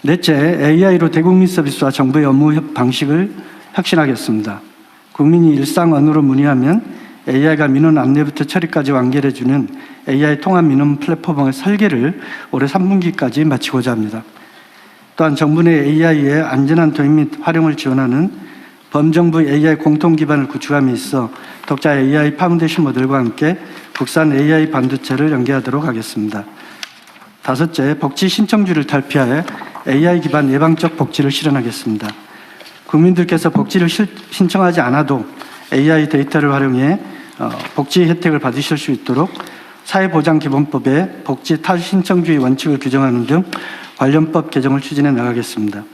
넷째, AI로 대국민 서비스와 정부의 업무 방식을 혁신하겠습니다. 국민이 일상 언어로 문의하면 AI가 민원 안내부터 처리까지 완결해주는 AI 통합 민원 플랫폼의 설계를 올해 3분기까지 마치고자 합니다. 또한 정부 내 AI의 안전한 도입 및 활용을 지원하는 범정부 AI 공통 기반을 구축함에 있어 독자 AI 파운데이션 모델과 함께 국산 AI 반도체를 연계하도록 하겠습니다. 다섯째, 복지 신청주를 탈피하여 AI 기반 예방적 복지를 실현하겠습니다. 국민들께서 복지를 신청하지 않아도 AI 데이터를 활용해 복지 혜택을 받으실 수 있도록 사회보장기본법에 복지 탈신청주의 원칙을 규정하는 등 관련법 개정을 추진해 나가겠습니다.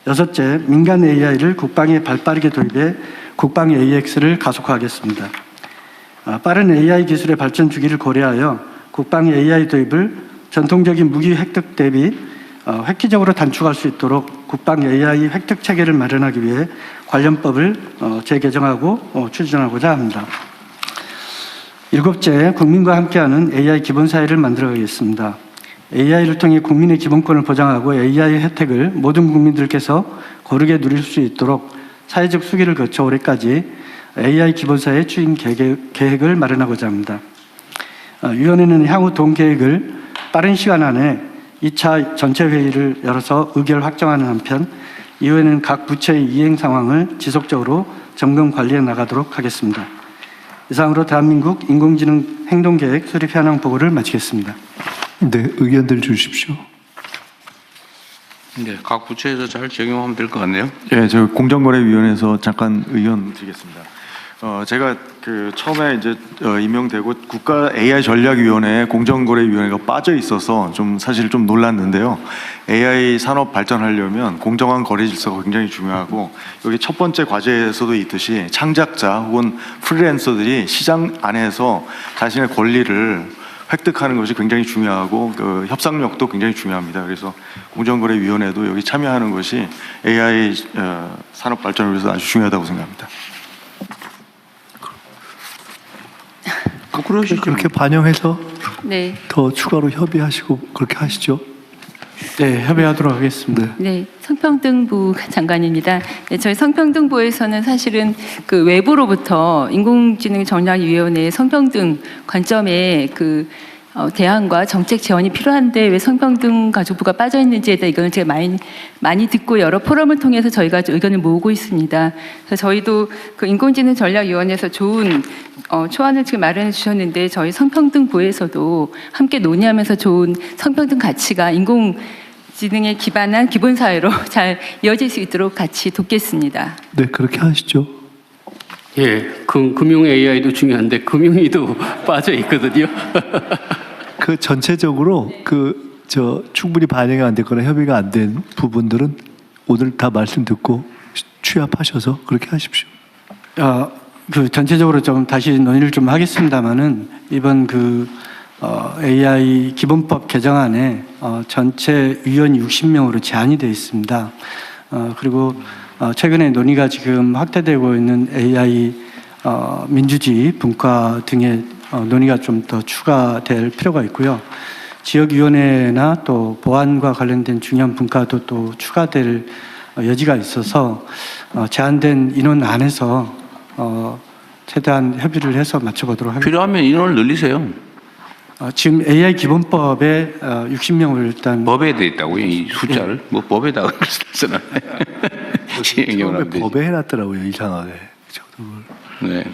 여섯째, 민간 AI를 국방에 발빠르게 도입해 국방 AX를 가속화하겠습니다. 빠른 AI 기술의 발전 주기를 고려하여 국방 AI 도입을 전통적인 무기 획득 대비 획기적으로 단축할 수 있도록 국방 AI 획득 체계를 마련하기 위해 관련법을 재개정하고 추진하고자 합니다. 일곱째, 국민과 함께하는 AI 기본사회를 만들어가겠습니다. AI를 통해 국민의 기본권을 보장하고 AI 혜택을 모든 국민들께서 고르게 누릴 수 있도록 사회적 수기를 거쳐 올해까지 AI 기본사회 추진 계획을 마련하고자 합니다. 위원회는 향후 동계획을 빠른 시간 안에 2차 전체 회의를 열어서 의결 확정하는 한편 이후에는 각 부처의 이행 상황을 지속적으로 점검 관리해 나가도록 하겠습니다. 이상으로 대한민국 인공지능 행동계획 수립 현황 보고를 마치겠습니다. 네, 의견들 주십시오. 네, 각 부처에서 잘 적용하면 될 것 같네요. 예, 저 공정거래위원회에서 잠깐 의견 드리겠습니다. 제가 처음에 이제 임명되고 국가 AI 전략위원회에 공정거래위원회가 빠져 있어서 사실 좀 놀랐는데요. AI 산업 발전하려면 공정한 거래 질서가 굉장히 중요하고 여기 첫 번째 과제에서도 있듯이 창작자 혹은 프리랜서들이 시장 안에서 자신의 권리를 획득하는 것이 굉장히 중요하고 협상력도 굉장히 중요합니다. 그래서 공정거래위원회도 여기 참여하는 것이 AI 산업 발전을 위해서 아주 중요하다고 생각합니다. 그렇게 반영해서 네. 더 추가로 협의하시고 그렇게 하시죠. 네, 협의하도록 하겠습니다. 네, 성평등부 장관입니다. 네, 저희 성평등부에서는 사실은 그 외부로부터 인공지능 전략위원회의 성평등 관점에 대안과 정책 지원이 필요한데 왜 성평등 가족부가 빠져 있는지에 대한 의견을 제가 많이 듣고 여러 포럼을 통해서 저희가 의견을 모으고 있습니다. 그래서 저희도 그 인공지능 전략위원회에서 좋은 초안을 지금 마련해 주셨는데 저희 성평등부에서도 함께 논의하면서 좋은 성평등 가치가 인공지능에 기반한 기본 사회로 잘 이어질 수 있도록 같이 돕겠습니다. 네, 그렇게 하시죠. 예, 금융 AI도 중요한데 금융위도 빠져 있거든요. 그 전체적으로 충분히 반영이 안 됐거나 협의가 안 된 부분들은 오늘 다 말씀 듣고 취합하셔서 그렇게 하십시오. 그 전체적으로 좀 다시 논의를 좀 하겠습니다만은 이번 AI 기본법 개정안에 전체 위원이 60명으로 제한이 되어 있습니다. 그리고 최근에 논의가 지금 확대되고 있는 AI 민주주의 분과 등의 논의가 좀 더 추가될 필요가 있고요. 지역위원회나 또 보안과 관련된 중요한 분과도 또 추가될 여지가 있어서 제한된 인원 안에서 최대한 협의를 해서 맞춰보도록 하겠습니다. 필요하면 인원을 늘리세요. 지금 AI 기본법에 60명을 일단 법에 돼 있다고요, 이 숫자를? 뭐 법에다가 쓰나? 처음에 법에 해놨더라고요, 이상하게. 네.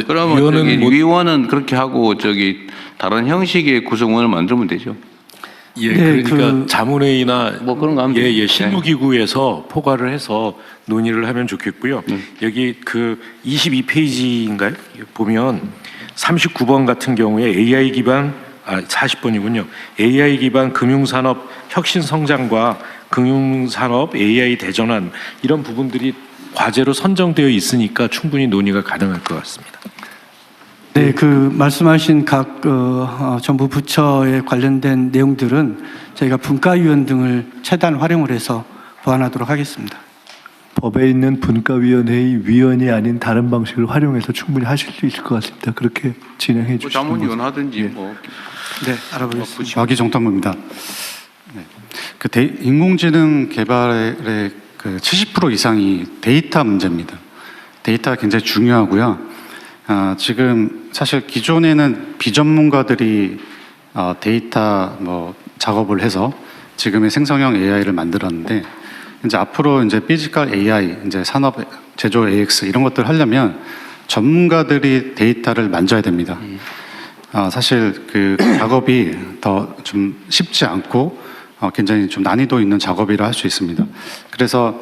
그러면 위원은 그렇게 하고 다른 형식의 구성원을 만들면 되죠. 예, 네, 그러니까 자문회의나 뭐 그런 거 하면 실무기구에서 포괄을 해서 논의를 하면 좋겠고요. 여기 22페이지인가요? 보면 39번 같은 경우에 AI 기반 40번이군요. AI 기반 금융산업 혁신 성장과 금융산업 AI 대전환 이런 부분들이 과제로 선정되어 있으니까 충분히 논의가 가능할 것 같습니다. 네, 말씀하신 각 정부 부처에 관련된 내용들은 저희가 분과위원 등을 최대한 활용을 해서 보완하도록 하겠습니다. 법에 있는 분과위원회의 위원이 아닌 다른 방식을 활용해서 충분히 하실 수 있을 것 같습니다. 그렇게 진행해 주시면. 자문위원 하든지 뭐. 네, 알아보겠습니다. 과기정통부입니다. 네. 인공지능 개발의 70% 이상이 데이터 문제입니다. 데이터가 굉장히 중요하고요. 지금 사실 기존에는 비전문가들이 데이터 작업을 해서 지금의 생성형 AI를 만들었는데 이제 앞으로 이제 피지컬 AI, 이제 산업 제조 AX 이런 것들을 하려면 전문가들이 데이터를 만져야 됩니다. 사실 작업이 더 좀 쉽지 않고 굉장히 좀 난이도 있는 작업이라 할 수 있습니다. 그래서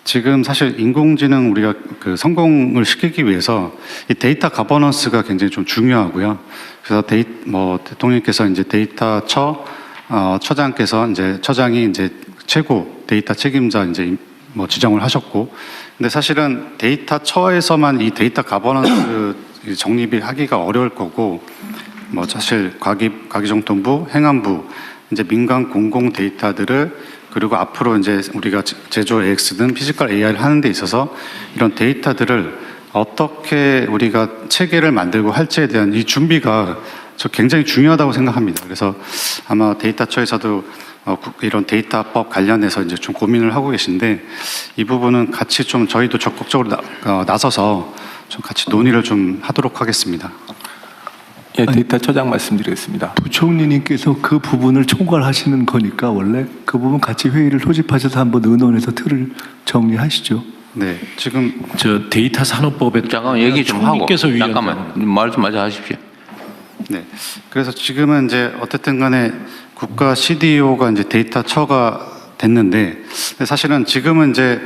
지금 사실 인공지능 우리가 성공을 시키기 위해서 이 데이터 거버넌스가 굉장히 좀 중요하고요. 그래서 대통령께서 이제 데이터 처장께서 이제 처장이 이제 최고 데이터 책임자 이제 지정을 하셨고, 근데 사실은 데이터 처에서만 이 데이터 거버넌스 정립이 하기가 어려울 거고, 사실 과기정통부, 행안부, 이제 민간 공공 데이터들을 그리고 앞으로 이제 우리가 제조 AX든 피지컬 AI를 하는 데 있어서 이런 데이터들을 어떻게 우리가 체계를 만들고 할지에 대한 이 준비가 굉장히 중요하다고 생각합니다. 그래서 아마 데이터처에서도 이런 데이터법 관련해서 이제 좀 고민을 하고 계신데 이 부분은 같이 좀 저희도 적극적으로 나서서 좀 같이 논의를 좀 하도록 하겠습니다. 예, 데이터처장 말씀드리겠습니다. 부총리님께서 그 부분을 총괄하시는 거니까 원래 그 부분 같이 회의를 소집하셔서 한번 의논해서 틀을 정리하시죠. 네, 지금 데이터 산업법에 잠깐 얘기 좀 하고 위원 잠깐만 말 좀 마저 하십시오. 네, 그래서 지금은 이제 어쨌든 간에 국가 CDO가 이제 데이터처가 됐는데 사실은 지금은 이제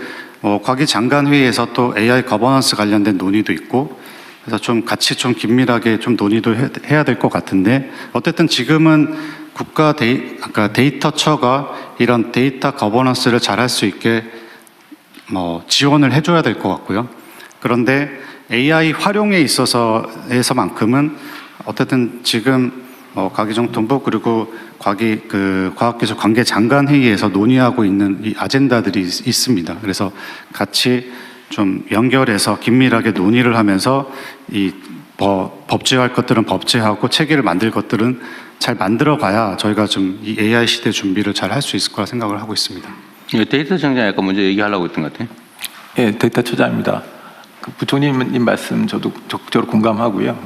과기 장관 회의에서 또 AI 거버넌스 관련된 논의도 있고 그래서 좀 같이 좀 긴밀하게 좀 논의도 해야 될 것 같은데 어쨌든 지금은 국가 데이터처가 이런 데이터 거버넌스를 잘할 수 있게 지원을 해줘야 될 것 같고요. 그런데 AI 활용에 있어서에서만큼은 어쨌든 지금 과기정통부 그리고 과학기술 관계장관 회의에서 논의하고 있는 이 아젠다들이 있습니다. 그래서 같이 좀 연결해서 긴밀하게 논의를 하면서 이 법제화할 것들은 법제하고 체계를 만들 것들은 잘 만들어 가야 저희가 좀 이 AI 시대 준비를 잘 할 수 있을 거라 생각을 하고 있습니다. 데이터 청장이 아까 먼저 얘기하려고 했던 것 같아요. 예, 데이터처장입니다. 부총리님 말씀 저도 적극적으로 공감하고요.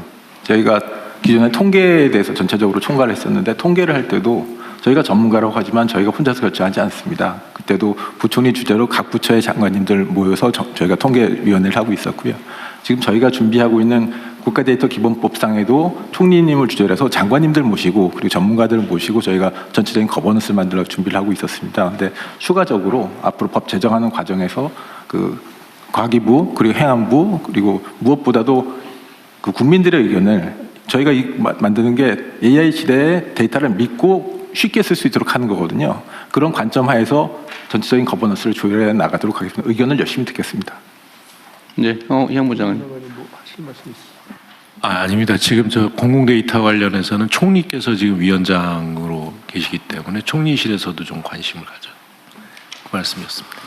저희가 기존에 통계에 대해서 전체적으로 총괄을 했었는데 통계를 할 때도 저희가 전문가라고 하지만 저희가 혼자서 결정하지 않습니다. 그때도 부총리 주재로 각 부처의 장관님들 모여서 저희가 통계위원회를 하고 있었고요. 지금 저희가 준비하고 있는 국가데이터 기본법상에도 총리님을 주재로 해서 장관님들 모시고 그리고 전문가들을 모시고 저희가 전체적인 거버넌스를 만들어 준비를 하고 있었습니다. 근데 추가적으로 앞으로 법 제정하는 과정에서 그 과기부 그리고 행안부 그리고 무엇보다도 그 국민들의 의견을 저희가 만드는 게 AI 시대의 데이터를 믿고 쉽게 쓸 수 있도록 하는 거거든요. 그런 관점 하에서 전체적인 거버넌스를 조율해 나가도록 하겠습니다. 의견을 열심히 듣겠습니다. 네, 양 부장은. 아닙니다. 지금 저 공공데이터 관련해서는 총리께서 지금 위원장으로 계시기 때문에 총리실에서도 좀 관심을 가져. 그 말씀이었습니다.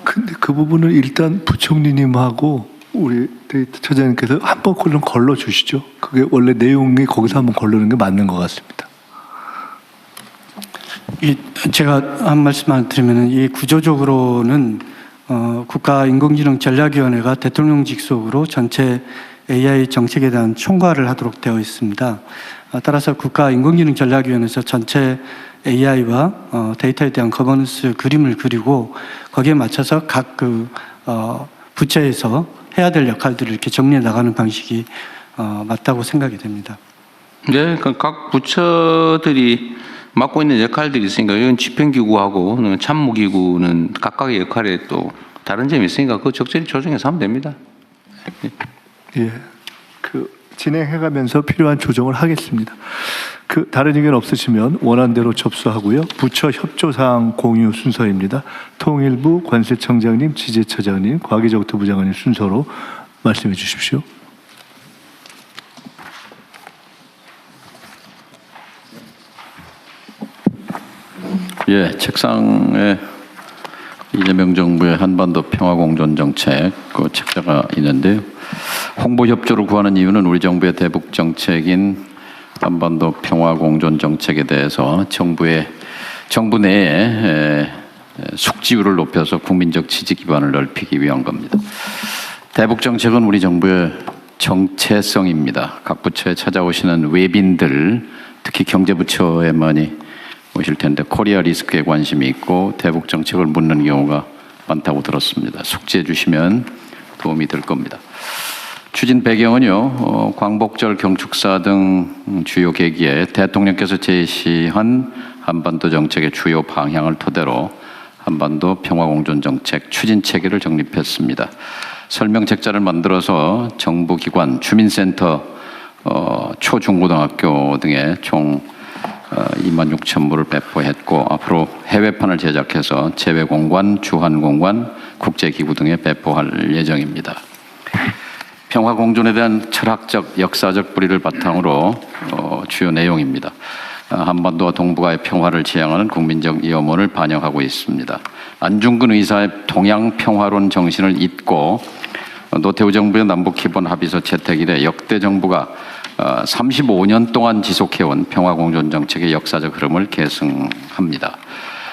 근데 그 부분은 일단 부총리님하고 우리 데이터 처장님께서 한번 좀 걸러 주시죠. 그게 원래 내용이 거기서 한번 걸르는 게 맞는 것 같습니다. 제가 한 말씀만 드리면은 이 구조적으로는 국가인공지능전략위원회가 대통령 직속으로 전체 AI 정책에 대한 총괄을 하도록 되어 있습니다. 따라서 국가인공지능전략위원회에서 전체 AI와 데이터에 대한 거버넌스 그림을 그리고 거기에 맞춰서 각 부처에서 해야 될 역할들을 이렇게 정리해 나가는 방식이 맞다고 생각이 됩니다. 네, 각 부처들이 맡고 있는 역할들이 있으니까 이건 집행기구하고 참모기구는 각각의 역할에 또 다른 점이 있으니까 그거 적절히 조정해서 하면 됩니다. 예, 진행해가면서 필요한 조정을 하겠습니다. 다른 의견 없으시면 원안대로 접수하고요. 부처 협조사항 공유 순서입니다. 통일부 관세청장님, 지재처장님, 과기정토부 장관님 순서로 말씀해 주십시오. 예, 책상에 이재명 정부의 한반도 평화공존정책 그 책자가 있는데요. 홍보 협조를 구하는 이유는 우리 정부의 대북 정책인 한반도 평화공존정책에 대해서 정부 내에 숙지율을 높여서 국민적 지지 기반을 넓히기 위한 겁니다. 대북 정책은 우리 정부의 정체성입니다. 각 부처에 찾아오시는 외빈들, 특히 경제부처에 많이 오실 텐데 코리아 리스크에 관심이 있고 대북 정책을 묻는 경우가 많다고 들었습니다. 숙지해 주시면 도움이 될 겁니다. 추진 배경은요, 광복절 경축사 등 주요 계기에 대통령께서 제시한 한반도 정책의 주요 방향을 토대로 한반도 평화공존 정책 추진 체계를 정립했습니다. 설명 책자를 만들어서 정부기관, 주민센터, 초중고등학교 등에 총 26,000부를 배포했고 앞으로 해외판을 제작해서 재외공관, 주한공관, 국제기구 등에 배포할 예정입니다. 평화공존에 대한 철학적, 역사적 뿌리를 바탕으로 주요 내용입니다. 한반도와 동북아의 평화를 지향하는 국민적 염원을 반영하고 있습니다. 안중근 의사의 동양평화론 정신을 잇고 노태우 정부의 남북기본합의서 채택 이래 역대 정부가 35년 동안 지속해온 평화공존 정책의 역사적 흐름을 계승합니다.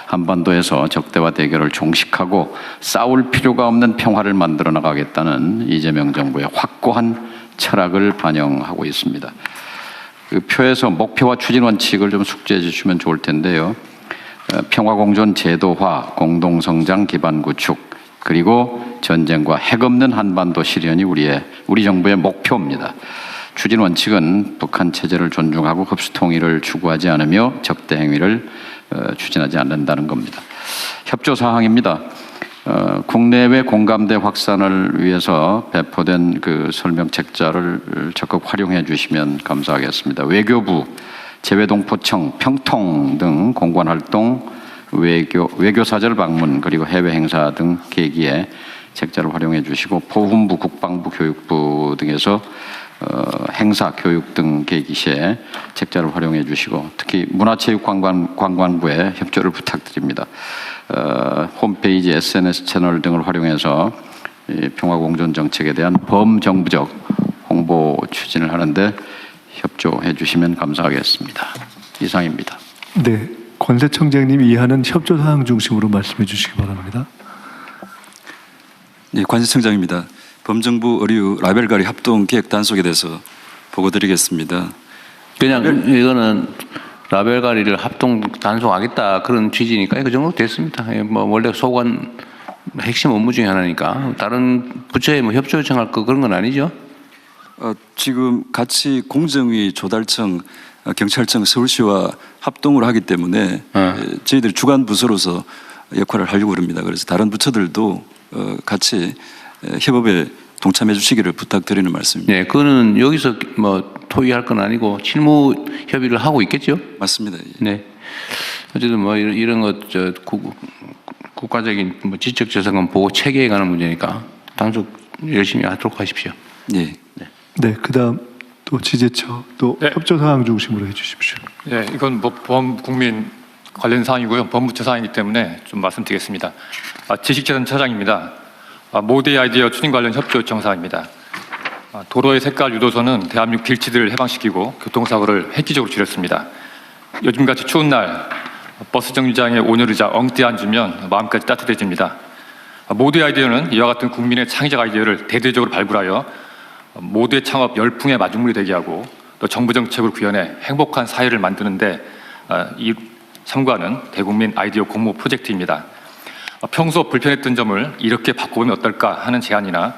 한반도에서 적대와 대결을 종식하고 싸울 필요가 없는 평화를 만들어 나가겠다는 이재명 정부의 확고한 철학을 반영하고 있습니다. 그 표에서 목표와 추진 원칙을 좀 숙지해 주시면 좋을 텐데요. 평화공존 제도화, 공동성장 기반 구축, 그리고 전쟁과 핵 없는 한반도 실현이 우리 정부의 목표입니다. 추진 원칙은 북한 체제를 존중하고 흡수 통일을 추구하지 않으며 적대 행위를 추진하지 않는다는 겁니다. 협조 사항입니다. 국내외 공감대 확산을 위해서 배포된 그 설명 책자를 적극 활용해 주시면 감사하겠습니다. 외교부, 재외동포청, 평통 등 공관 활동, 외교사절 방문 그리고 해외 행사 등 계기에 책자를 활용해 주시고 보훈부, 국방부, 교육부 등에서 행사, 교육 등 계기 시에 책자를 활용해 주시고 특히 문화체육관광부에 협조를 부탁드립니다. 홈페이지, SNS 채널 등을 활용해서 평화공존 정책에 대한 범정부적 홍보 추진을 하는데 협조해 주시면 감사하겠습니다. 이상입니다. 네, 관세청장님이 이해하는 협조 사항 중심으로 말씀해 주시기 바랍니다. 네, 관세청장입니다. 범정부 의류 라벨 가리 합동 계획 단속에 대해서 보고드리겠습니다. 그냥 이거는 라벨 관리를 합동 단속하겠다 그런 취지니까 그 정도 됐습니다. 뭐 원래 소관 핵심 업무 중에 하나니까 다른 부처에 뭐 협조 요청할 거 그런 건 아니죠? 지금 같이 공정위, 조달청, 경찰청, 서울시와 합동을 하기 때문에 저희들이 주관 부서로서 역할을 하려고 합니다. 그래서 다른 부처들도 같이 협업에 동참해 주시기를 부탁드리는 말씀입니다. 네, 그거는 여기서 뭐 토의할 건 아니고 실무 협의를 하고 있겠죠? 맞습니다. 네. 어쨌든 뭐 이런 것 국가적인 뭐 지적재산권 보호 체계에 관한 문제니까 단속 열심히 하도록 하십시오. 네. 네, 그다음 또 지재처 또 협조 사항 중심으로 해주십시오. 네, 이건 뭐 범국민 관련 사항이고요. 법무처 사항이기 때문에 좀 말씀드리겠습니다. 지식재산처장입니다. 모두의 아이디어 추진 관련 협조 요청 사항입니다. 도로의 색깔 유도선은 대한민국 길치들을 해방시키고 교통사고를 획기적으로 줄였습니다. 요즘같이 추운 날 버스 정류장에 온열의자 엉뚱 앉으면 마음까지 따뜻해집니다. 모두의 아이디어는 이와 같은 국민의 창의적 아이디어를 대대적으로 발굴하여 모두의 창업 열풍의 마중물이 되게 하고 또 정부 정책을 구현해 행복한 사회를 만드는데 참고하는 대국민 아이디어 공모 프로젝트입니다. 평소 불편했던 점을 이렇게 바꿔보면 어떨까 하는 제안이나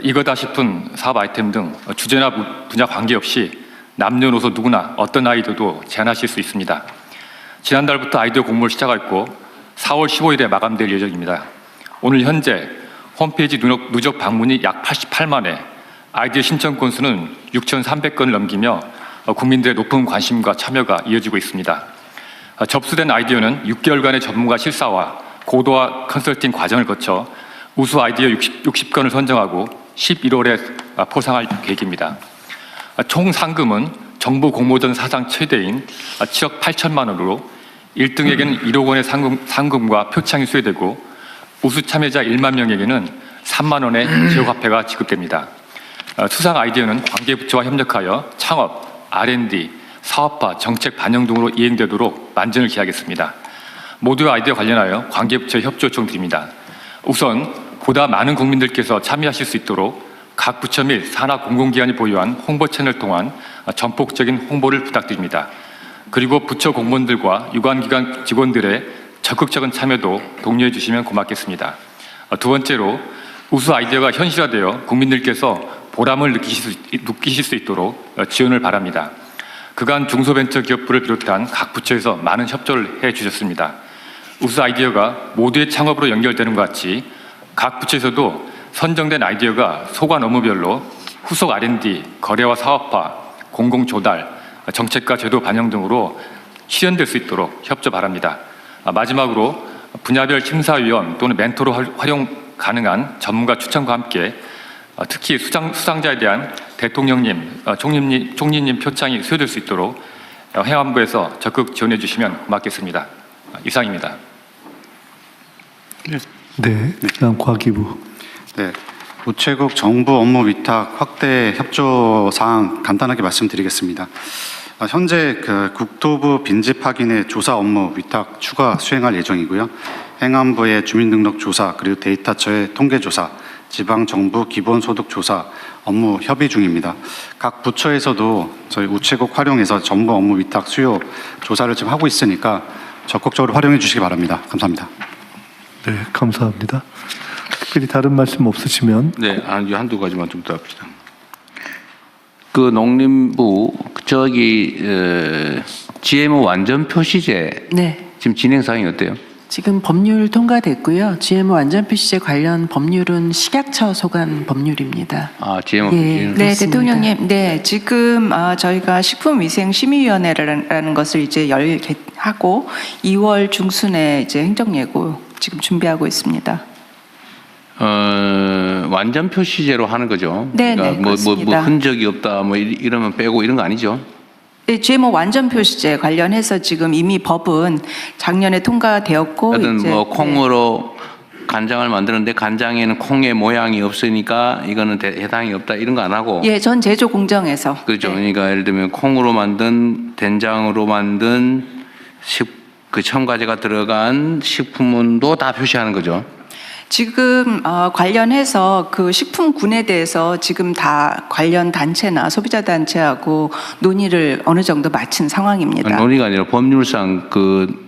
이거다 싶은 사업 아이템 등 주제나 분야 관계없이 남녀노소 누구나 어떤 아이디어도 제안하실 수 있습니다. 지난달부터 아이디어 공모를 시작했고 4월 15일에 마감될 예정입니다. 오늘 현재 홈페이지 누적 방문이 약 88만 회, 아이디어 신청 건수는 6,300건을 넘기며 국민들의 높은 관심과 참여가 이어지고 있습니다. 접수된 아이디어는 6개월간의 전문가 실사와 고도화 컨설팅 과정을 거쳐 우수 아이디어 60건을 선정하고 11월에 포상할 계획입니다. 총 상금은 정부 공모전 사상 최대인 7억 8천만 원으로 1등에게는 1억 원의 상금과 표창이 수여되고 우수 참여자 1만 명에게는 3만 원의 지역화폐가 지급됩니다. 수상 아이디어는 관계부처와 협력하여 창업, R&D, 사업화, 정책 반영 등으로 이행되도록 만전을 기하겠습니다. 모두의 아이디어 관련하여 관계부처에 협조 요청드립니다. 우선 보다 많은 국민들께서 참여하실 수 있도록 각 부처 및 산하 공공기관이 보유한 홍보 채널을 통한 전폭적인 홍보를 부탁드립니다. 그리고 부처 공무원들과 유관기관 직원들의 적극적인 참여도 독려해 주시면 고맙겠습니다. 두 번째로 우수 아이디어가 현실화되어 국민들께서 보람을 느끼실 수 있도록 지원을 바랍니다. 그간 중소벤처기업부를 비롯한 각 부처에서 많은 협조를 해주셨습니다. 우수 아이디어가 모두의 창업으로 연결되는 것 같이 각 부처에서도 선정된 아이디어가 소관 업무별로 후속 R&D, 거래와 사업화, 공공조달, 정책과 제도 반영 등으로 실현될 수 있도록 협조 바랍니다. 마지막으로 분야별 심사위원 또는 멘토로 활용 가능한 전문가 추천과 함께 특히 수상자에 대한 대통령님, 총리님 표창이 수여될 수 있도록 행안부에서 적극 지원해 주시면 고맙겠습니다. 이상입니다. 네, 그다음 과기부. 네, 우체국 정부 업무 위탁 확대 협조 사항 간단하게 말씀드리겠습니다. 현재 국토부 빈집 확인의 조사 업무 위탁 추가 수행할 예정이고요. 행안부의 주민등록 조사 그리고 데이터처의 통계 조사, 지방정부 기본소득조사 업무 협의 중입니다. 각 부처에서도 저희 우체국 활용해서 정부 업무 위탁 수요 조사를 지금 하고 있으니까 적극적으로 활용해 주시기 바랍니다. 감사합니다. 네, 감사합니다. 특별히 다른 말씀 없으시면 네, 한두 가지만 좀 더 합시다. 그 농림부 저기 GMO 완전 표시제 네. 지금 진행 사항이 어때요? 지금 법률 통과됐고요. GMO 완전 표시제 관련 법률은 식약처 소관 법률입니다. GMO. 네, 대통령님. 네, 지금 저희가 식품위생심의위원회라는 것을 이제 하고 2월 중순에 이제 행정예고 지금 준비하고 있습니다. 완전 표시제로 하는 거죠. 네, 그러니까 뭐 흔적이 없다, 뭐 이러면 빼고 이런 거 아니죠? 네, GMO 완전 표시제 관련해서 지금 이미 법은 작년에 통과되었고, 하여튼 뭐 콩으로 간장을 만드는데 간장에는 콩의 모양이 없으니까 이거는 해당이 없다 이런 거 안 하고. 예, 전 제조 공정에서. 그렇죠. 그러니까 예를 들면 콩으로 만든 된장으로 만든 그 첨가제가 들어간 식품도 다 표시하는 거죠. 지금 관련해서 그 식품군에 대해서 지금 다 관련 단체나 소비자 단체하고 논의를 어느 정도 마친 상황입니다. 논의가 아니라 법률상 그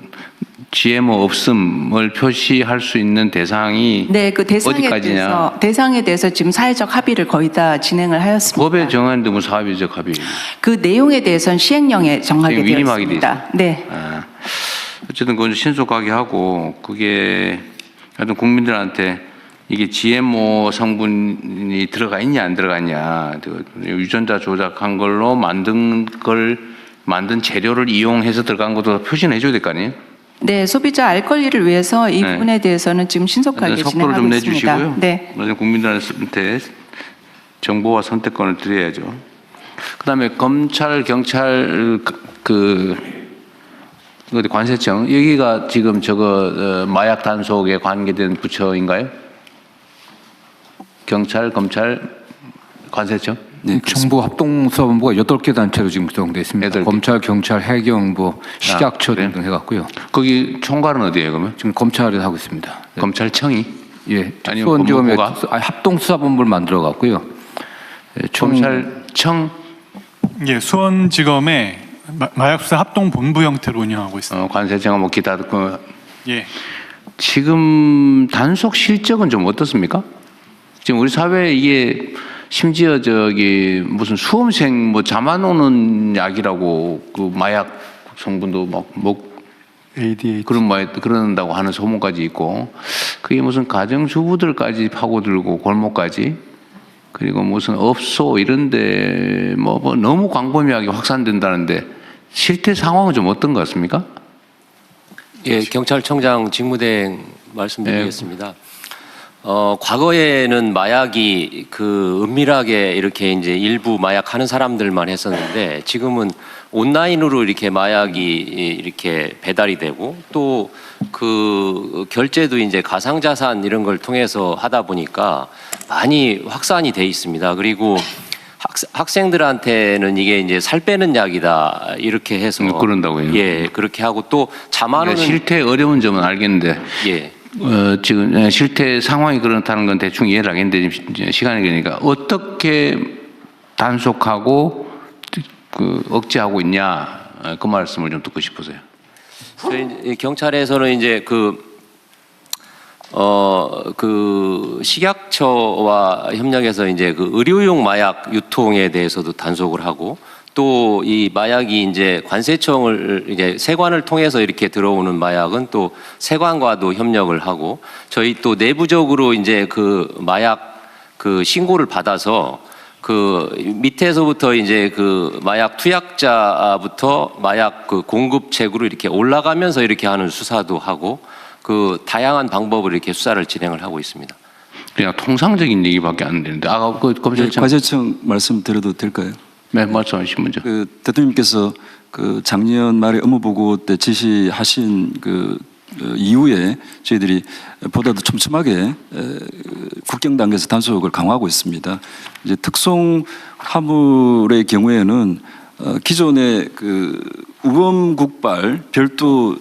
GMO 없음을 표시할 수 있는 대상이 네, 그 어디까지냐? 대상에 대해서 지금 사회적 합의를 거의 다 진행을 하였습니다. 법에 정하는데 무슨 사회적 합의? 그 내용에 대해서는 시행령에 정하게 되어 위임하게 돼 있습니다. 네. 어쨌든 그건 신속하게 하고 그게 하여튼 국민들한테 이게 GMO 성분이 들어가 있냐 안 들어가냐 유전자 조작한 걸로 만든 재료를 이용해서 들어간 것도 표시는 해줘야 될 거 아니에요? 네, 소비자 알 권리를 위해서 이 부분에 대해서는 지금 신속하게 속도를 진행하고 좀 있습니다. 내주시고요. 네. 국민들한테 정보와 선택권을 드려야죠. 그다음에 검찰, 경찰 관세청 여기가 지금 마약 단속에 관계된 부처인가요? 경찰, 검찰, 관세청? 네, 정부 합동수사본부가 8개 단체로 지금 구성되어 있습니다. 검찰, 경찰, 해경부, 식약처 등등 해갖고요. 거기 총괄은 어디예요, 그러면? 지금 검찰이 하고 있습니다. 네. 검찰청이? 예, 아니면 수원지검에 법무부가? 합동수사본부를 만들어갖고요. 검찰청? 예, 수원지검에 마약수사 합동본부 형태로 운영하고 있습니다. 관세청은 뭐 기타 듣고. 예. 지금 단속 실적은 좀 어떻습니까? 지금 우리 사회에 이게 심지어 무슨 수험생 뭐 잠안 오는 약이라고 그 마약 성분도 ADHD 그런다고 하는 소문까지 있고 그게 무슨 가정주부들까지 파고들고 골목까지 그리고 무슨 업소 이런데 뭐 너무 광범위하게 확산된다는데 실태 상황은 좀 어떤 것 같습니까? 예, 경찰청장 직무대행 말씀드리겠습니다. 과거에는 마약이 은밀하게 이렇게 이제 일부 마약 하는 사람들만 했었는데 지금은 온라인으로 이렇게 마약이 이렇게 배달이 되고 또 그 결제도 이제 가상자산 이런 걸 통해서 하다 보니까 많이 확산이 돼 있습니다. 그리고 학생들한테는 이게 이제 살 빼는 약이다 이렇게 해서 그런다고요? 예, 그렇게 하고 또 잠안 오는 실태 어려운 점은 알겠는데 예. 지금 실태 상황이 그렇다는 건 대충 이해를 하겠는데 지금 시간이 되니까 어떻게 단속하고 억제하고 있냐 그 말씀을 좀 듣고 싶으세요. 저희 경찰에서는 이제 식약처와 협력해서 이제 의료용 마약 유통에 대해서도 단속을 하고 또 이 마약이 이제 관세청을 이제 세관을 통해서 이렇게 들어오는 마약은 또 세관과도 협력을 하고 저희 또 내부적으로 이제 마약 신고를 받아서 밑에서부터 이제 마약 투약자부터 마약 공급책으로 이렇게 올라가면서 이렇게 하는 수사도 하고 다양한 방법으로 이렇게 수사를 진행을 하고 있습니다. 그냥 통상적인 얘기밖에 안 되는데 검찰청 관세청 말씀드려도 될까요? 네, 말씀하시면 먼저. 대통령께서 작년 말에 업무보고 때 지시하신 이후에 저희들이 보다 더 촘촘하게 국경 단계에서 단속을 강화하고 있습니다. 이제 특송 화물의 경우에는 기존의 우범국발 별도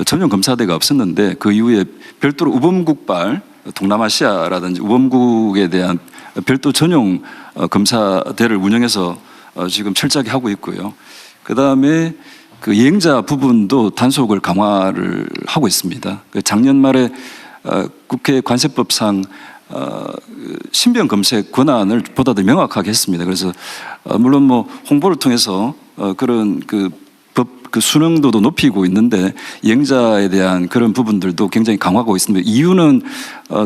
전용 검사대가 없었는데 그 이후에 별도로 우범국발 동남아시아라든지 우범국에 대한 별도 전용 검사대를 운영해서 지금 철저하게 하고 있고요. 그 다음에 예행자 부분도 단속을 강화를 하고 있습니다. 작년 말에 국회 관세법상 신병 검색 권한을 보다 더 명확하게 했습니다. 그래서 물론 뭐 홍보를 통해서 그런 법 수능도도 높이고 있는데 예행자에 대한 그런 부분들도 굉장히 강화하고 있습니다. 이유는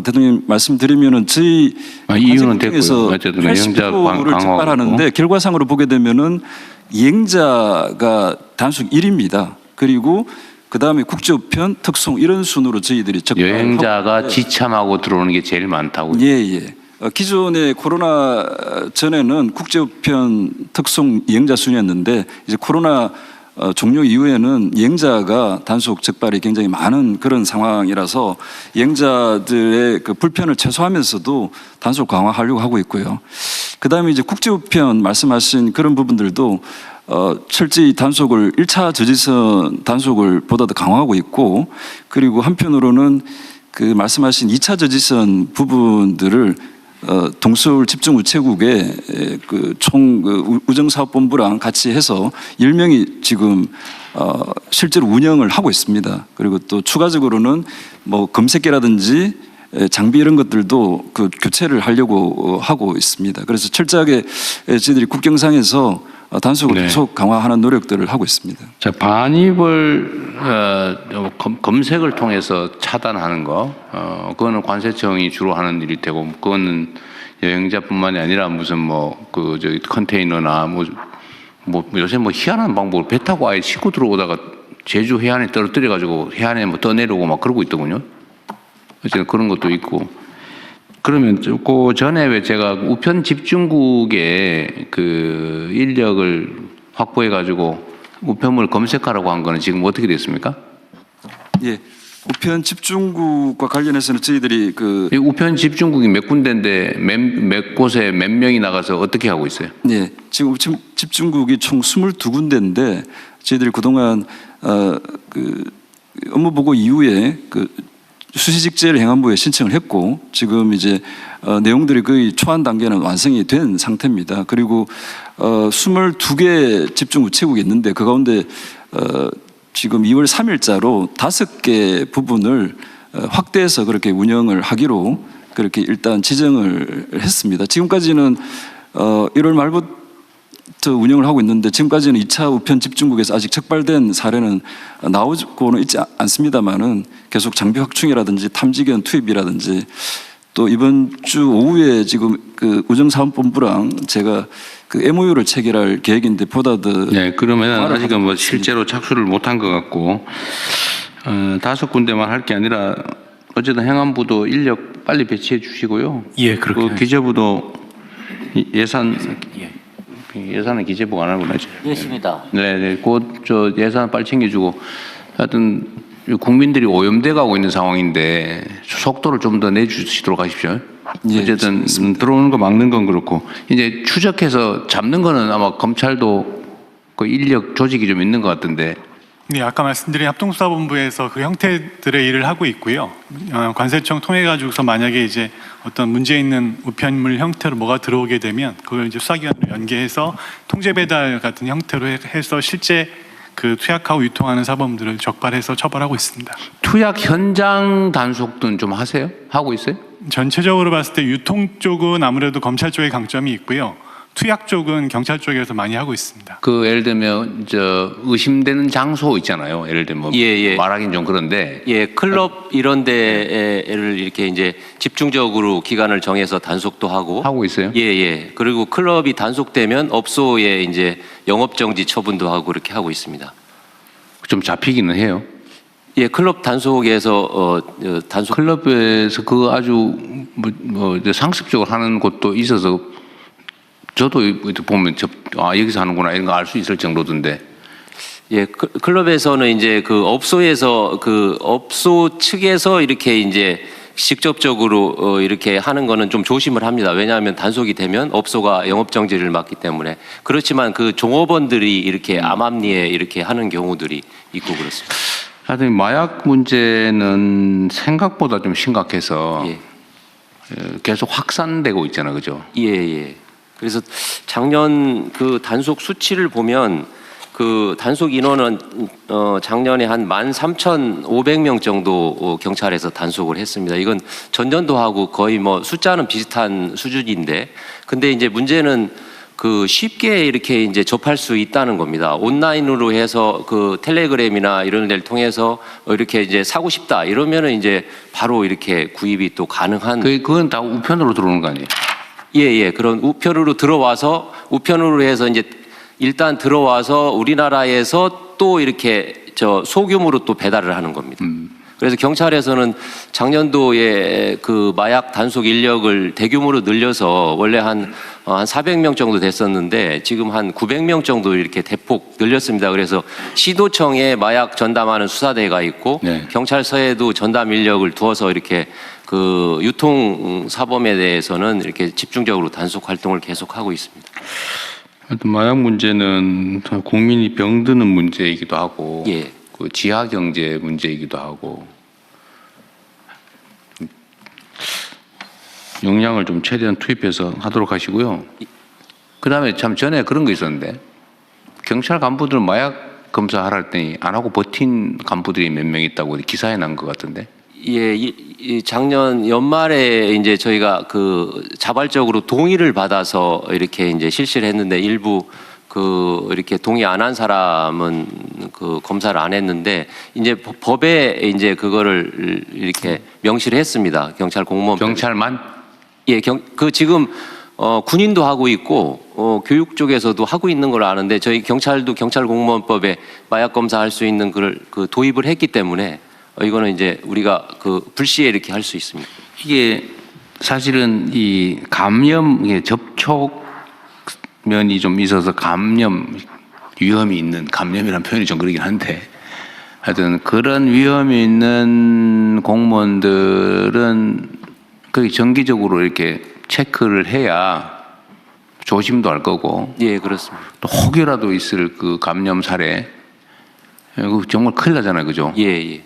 대통령 말씀드리면은 저희 이유는 됐고요. 어쨌든 예행자 80%를 적발하는데 결과상으로 보게 되면은 예행자가 단순 1입니다. 그리고 그 다음에 국제우편, 특송 이런 순으로 저희들이 적발하고 여행자가 지참하고 들어오는 게 제일 많다고요. 예. 기존에 코로나 전에는 국제우편, 특송 예행자 순이었는데 이제 코로나 종료 이후에는 예행자가 단속 적발이 굉장히 많은 그런 상황이라서 예행자들의 불편을 최소화하면서도 단속 강화하려고 하고 있고요. 그 다음에 이제 국제우편 말씀하신 그런 부분들도 철저히 단속을 1차 저지선 단속을 보다 더 강화하고 있고 그리고 한편으로는 그 말씀하신 2차 저지선 부분들을 동서울 집중우체국의 그총 우정사업본부랑 같이 해서 10명이 지금 실제로 운영을 하고 있습니다. 그리고 또 추가적으로는 뭐 검색기라든지 장비 이런 것들도 그 교체를 하려고 하고 있습니다. 그래서 철저하게 저희들이 국경상에서 단속을 계속 강화하는 노력들을 하고 있습니다. 자, 반입을 검색을 통해서 차단하는 거, 그거는 관세청이 주로 하는 일일 테고, 그거는 여행자뿐만이 아니라 무슨 저기 컨테이너나 요새 희한한 방법으로 배 타고 아예 싣고 들어오다가 제주 해안에 떨어뜨려 가지고 해안에 떠내려오고 막 그러고 있더군요. 어쨌든 그런 것도 있고. 그러면 그 전에 왜 제가 우편 집중국에 그 인력을 확보해 가지고 우편물 검색하라고 한 거는 지금 어떻게 됐습니까? 예. 우편 집중국과 관련해서는 저희들이 이 우편 집중국이 몇 군데인데 몇 곳에 몇 명이 나가서 어떻게 하고 있어요? 네. 지금 우편 집중국이 총 22군데인데 저희들이 그동안 그 업무 보고 이후에 수시직제를 행안부에 신청을 했고 지금 이제 내용들이 거의 초안 단계는 완성이 된 상태입니다. 그리고 22개 집중 우체국이 있는데 그 가운데 지금 2월 3일자로 5개 부분을 확대해서 그렇게 운영을 하기로 그렇게 일단 지정을 했습니다. 지금까지는 1월 말부터 운영을 하고 있는데 지금까지는 2차 우편 집중국에서 아직 적발된 사례는 나오고는 있지 않습니다만은 계속 장비 확충이라든지 탐지견 투입이라든지 또 이번 주 오후에 지금 그 우정사업본부랑 제가 그 MOU를 체결할 계획인데 보다 더 네, 그러면 아직은 실제로 착수를 못한 것 같고 5군데만 할 게 아니라 어쨌든 행안부도 인력 빨리 배치해 주시고요. 예, 그렇게. 그 기재부도 예산은 기재부가 안 하고 나죠. 있습니다. 네, 저 예산 빨리 챙겨주고 하여튼 국민들이 오염돼 가고 있는 상황인데 속도를 좀 더 내주시도록 하십시오. 어쨌든 들어오는 거 막는 건 그렇고 이제 추적해서 잡는 거는 아마 검찰도 그 인력 조직이 좀 있는 것 같은데. 네, 아까 말씀드린 합동수사본부에서 그 형태들의 일을 하고 있고요. 관세청 통해 가지고서 만약에 이제 어떤 문제 있는 우편물 형태로 뭐가 들어오게 되면 그걸 이제 수사기관으로 연계해서 통제 배달 같은 형태로 해서 실제 그 투약하고 유통하는 사범들을 적발해서 처벌하고 있습니다. 투약 현장 단속도 좀 하세요? 하고 있어요? 전체적으로 봤을 때 유통 쪽은 아무래도 검찰 쪽에 강점이 있고요. 투약 쪽은 경찰 쪽에서 많이 하고 있습니다. 그 예를 들면 의심되는 장소 있잖아요. 예를 들면 말하기는 좀 그런데 클럽 이런 데를 이렇게 이제 집중적으로 기간을 정해서 단속도 하고 있어요. 그리고 클럽이 단속되면 업소에 이제 영업 정지 처분도 하고 그렇게 하고 있습니다. 좀 잡히기는 해요. 예, 클럽 단속에서 단속 클럽에서 그 아주 상습적으로 하는 곳도 있어서 저도 보면 여기서 하는구나 이런 거 알 수 있을 정도던데. 예, 클럽에서는 이제 그 업소에서 그 업소 측에서 이렇게 이제 직접적으로 이렇게 하는 거는 좀 조심을 합니다. 왜냐하면 단속이 되면 업소가 영업 정지를 맞기 때문에. 그렇지만 그 종업원들이 이렇게 암암리에 이렇게 하는 경우들이 있고 그렇습니다. 하여튼 마약 문제는 생각보다 좀 심각해서 계속 확산되고 있잖아요, 그죠? 예. 그래서 작년 그 단속 수치를 보면 그 단속 인원은 작년에 한 13,500명 정도 경찰에서 단속을 했습니다. 이건 전년도하고 거의 숫자는 비슷한 수준인데, 근데 이제 문제는 그 쉽게 이렇게 이제 접할 수 있다는 겁니다. 온라인으로 해서 그 텔레그램이나 이런 데를 통해서 이렇게 이제 사고 싶다 이러면은 이제 바로 이렇게 구입이 또 가능한. 그건 다 우편으로 들어오는 거 아니에요? 예. 그런 우편으로 들어와서 우편으로 해서 이제 일단 들어와서 우리나라에서 또 이렇게 소규모로 또 배달을 하는 겁니다. 그래서 경찰에서는 작년도에 그 마약 단속 인력을 대규모로 늘려서 원래 한 400명 정도 됐었는데 지금 한 900명 정도 이렇게 대폭 늘렸습니다. 그래서 시도청에 마약 전담하는 수사대가 있고 경찰서에도 전담 인력을 두어서 이렇게 그 유통 사범에 대해서는 이렇게 집중적으로 단속 활동을 계속하고 있습니다. 마약 문제는 국민이 병드는 문제이기도 하고 그 지하 경제 문제이기도 하고 역량을 좀 최대한 투입해서 하도록 하시고요. 그다음에 참 전에 그런 거 있었는데 경찰 간부들 마약 검사하라 했더니 안 하고 버틴 간부들이 몇 명 있다고 기사에 난 것 같은데. 예, 이 작년 연말에 이제 저희가 그 자발적으로 동의를 받아서 이렇게 이제 실시를 했는데 일부 그 이렇게 동의 안 한 사람은 그 검사를 안 했는데 이제 법에 이제 그거를 이렇게 명시를 했습니다. 경찰 공무원. 경찰만? 예, 그 지금 군인도 하고 있고 교육 쪽에서도 하고 있는 걸 아는데 저희 경찰도 경찰 공무원법에 마약 검사할 수 있는 그걸 그 도입을 했기 때문에 이거는 이제 우리가 그 불시에 이렇게 할 수 있습니다. 이게 사실은 이 감염 접촉면이 좀 있어서 감염 위험이 있는 감염이라는 표현이 좀 그러긴 한데 하여튼 그런 위험이 있는 공무원들은 거의 정기적으로 이렇게 체크를 해야 조심도 할 거고. 예, 그렇습니다. 또 혹여라도 있을 그 감염 사례, 이거 정말 큰일 나잖아요, 그죠? 예, 예.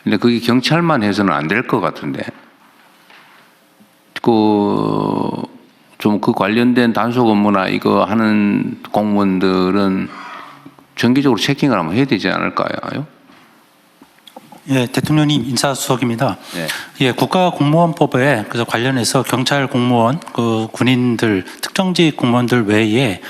근데 그게 경찰만 해서는 안 될 것 같은데. 좀 그 관련된 단속 업무나 이거 하는 공무원들은 정기적으로 체킹을 한번 해야 되지 않을까요? 예, 대통령님 인사수석입니다. 네. 예, 국가공무원법에 그래서 관련해서 경찰 공무원, 그 군인들, 특정직 공무원들 외에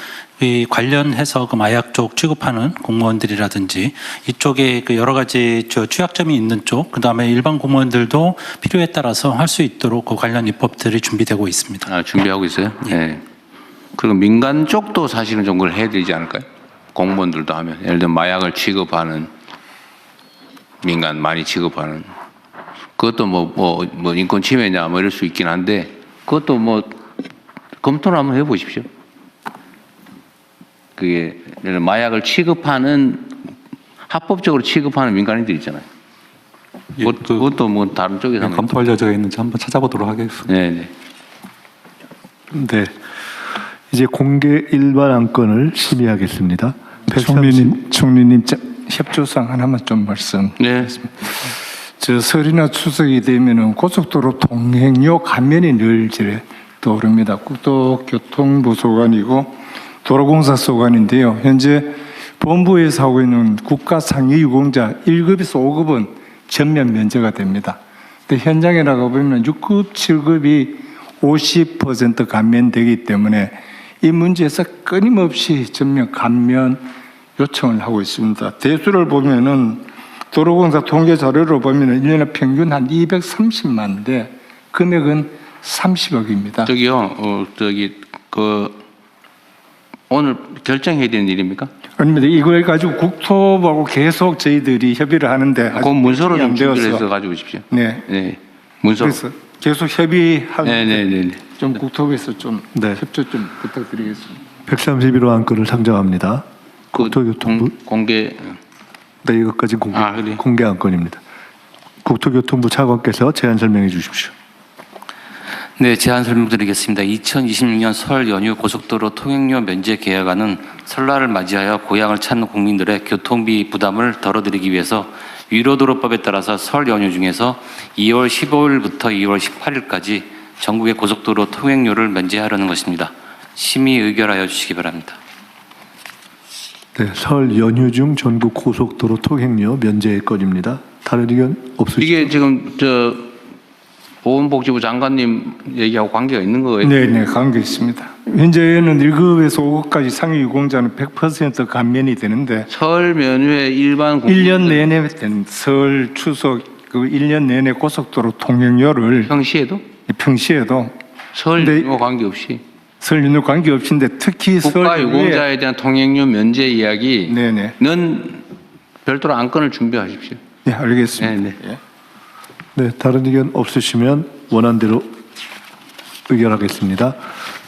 이 관련해서 그 마약 쪽 취급하는 공무원들이라든지 이쪽에 그 여러 가지 취약점이 있는 쪽, 그 다음에 일반 공무원들도 필요에 따라서 할 수 있도록 그 관련 입법들이 준비되고 있습니다. 아, 준비하고 있어요? 네. 그리고 민간 쪽도 사실은 좀 그걸 해야 되지 않을까요? 공무원들도 하면 예를 들면 마약을 취급하는 민간 많이 취급하는 그것도 뭐 인권 침해냐 뭐 이럴 수 있긴 한데 그것도 뭐 검토를 한번 해보십시오. 그게 마약을 취급하는 합법적으로 취급하는 민간인들 있잖아요. 예, 그것도 뭐 다른 쪽에서 검토할 여지가 있는지 한번 찾아보도록 하겠습니다. 네. 네. 이제 공개 일반 안건을 심의하겠습니다. 총리님 협조사항 하나만 좀 말씀. 네. 저 설이나 추석이 되면은 고속도로 통행료 감면이 늘 떠오릅니다. 국토교통부 소관이고 도로공사 소관인데요. 현재 본부에서 하고 있는 국가 상위 유공자 1급에서 5급은 전면 면제가 됩니다. 근데 현장에 나가 보면 6급, 7급이 50% 감면되기 때문에 이 문제에서 끊임없이 전면 감면 요청을 하고 있습니다. 대수를 보면은 도로공사 통계 자료로 보면은 1년에 평균 한 230만인데 금액은 30억입니다. 저기요, 오늘 결정해야 되는 일입니까? 아닙니다. 이걸 가지고 국토부하고 계속 저희들이 협의를 하는데 그 문서로 좀 준비를 해서 가지고 오십시오. 네. 네. 문서. 그래서 계속 협의하고 네. 좀 국토부에서 좀 협조 좀 부탁드리겠습니다. 131호 안건을 상정합니다. 국토교통부 공개. 네, 이것까지 공개 안건입니다. 국토교통부 차관께서 제안 설명해 주십시오. 네, 제안 설명드리겠습니다. 2026년 설 연휴 고속도로 통행료 면제 계약안은 설날을 맞이하여 고향을 찾는 국민들의 교통비 부담을 덜어드리기 위해서 위로도로법에 따라서 설 연휴 중에서 2월 15일부터 2월 18일까지 전국의 고속도로 통행료를 면제하려는 것입니다. 심의 의결하여 주시기 바랍니다. 네, 설 연휴 중 전국 고속도로 통행료 면제 건입니다. 다른 의견 없으시죠? 이게 지금 보건복지부 장관님 얘기하고 관계가 있는 거예요? 네, 관계 있습니다. 현재는 1급에서 5급까지 상위 유공자는 100% 감면이 되는데 설 연휴에 일반 1년 내내 된 설, 추석 그 1년 내내 고속도로 통행료를 평시에도 설 연휴 관계없이 설 연휴 관계없인데 특히 국가 유공자에 대한 통행료 면제 이야기는 별도로 안건을 준비하십시오. 네, 알겠습니다. 네, 다른 의견 없으시면 원안대로 의결하겠습니다.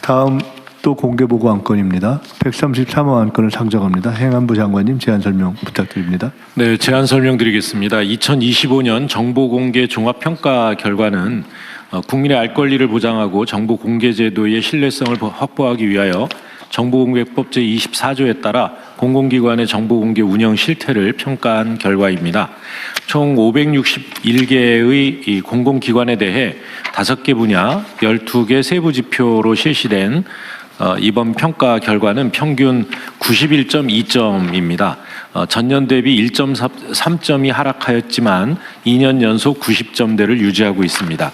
다음 또 공개보고 안건입니다. 133호 안건을 상정합니다. 행안부 장관님 제안 설명 부탁드립니다. 네, 제안 설명드리겠습니다. 2025년 정보공개 종합평가 결과는 국민의 알 권리를 보장하고 정보 공개 제도의 신뢰성을 확보하기 위하여 정보공개법 제24조에 따라 공공기관의 정보공개 운영 실태를 평가한 결과입니다. 총 561개의 이 공공기관에 대해 5개 분야, 12개 세부 지표로 실시된 이번 평가 결과는 평균 91.2점입니다. 전년 대비 1.3점이 하락하였지만 2년 연속 90점대를 유지하고 있습니다.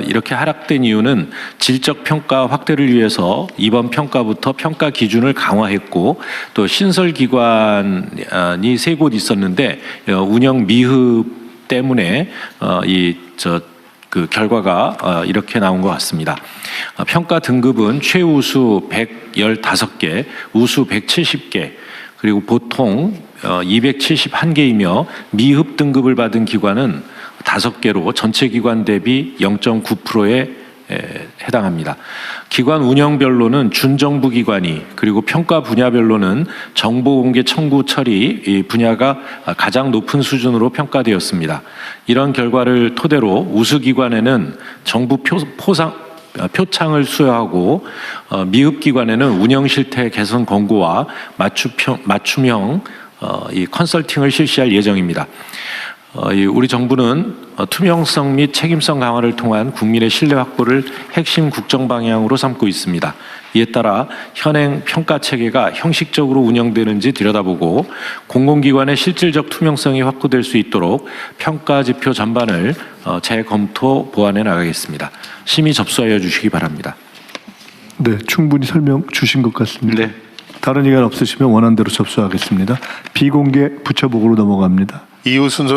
이렇게 하락된 이유는 질적 평가 확대를 위해서 이번 평가부터 평가 기준을 강화했고 또 신설 기관이 3곳 있었는데 운영 미흡 때문에 그 결과가 이렇게 나온 것 같습니다. 평가 등급은 최우수 115개, 우수 170개, 그리고 보통 271개이며 미흡 등급을 받은 기관은 5개로 전체 기관 대비 0.9%에 해당합니다. 기관 운영별로는 준정부 기관이 그리고 평가 분야별로는 정보공개 청구 처리 이 분야가 가장 높은 수준으로 평가되었습니다. 이런 결과를 토대로 우수 기관에는 정부 표창을 수여하고 미흡 기관에는 운영 실태 개선 권고와 맞춤형 이 컨설팅을 실시할 예정입니다. 우리 정부는 투명성 및 책임성 강화를 통한 국민의 신뢰 확보를 핵심 국정 방향으로 삼고 있습니다. 이에 따라 현행 평가 체계가 형식적으로 운영되는지 들여다보고 공공기관의 실질적 투명성이 확보될 수 있도록 평가 지표 전반을 재검토 보완해 나가겠습니다. 심의 접수하여 주시기 바랍니다. 네, 충분히 설명 주신 것 같습니다. 네. 다른 의견 없으시면 원하는 대로 접수하겠습니다. 비공개 부처 보고로 넘어갑니다. 이후 순서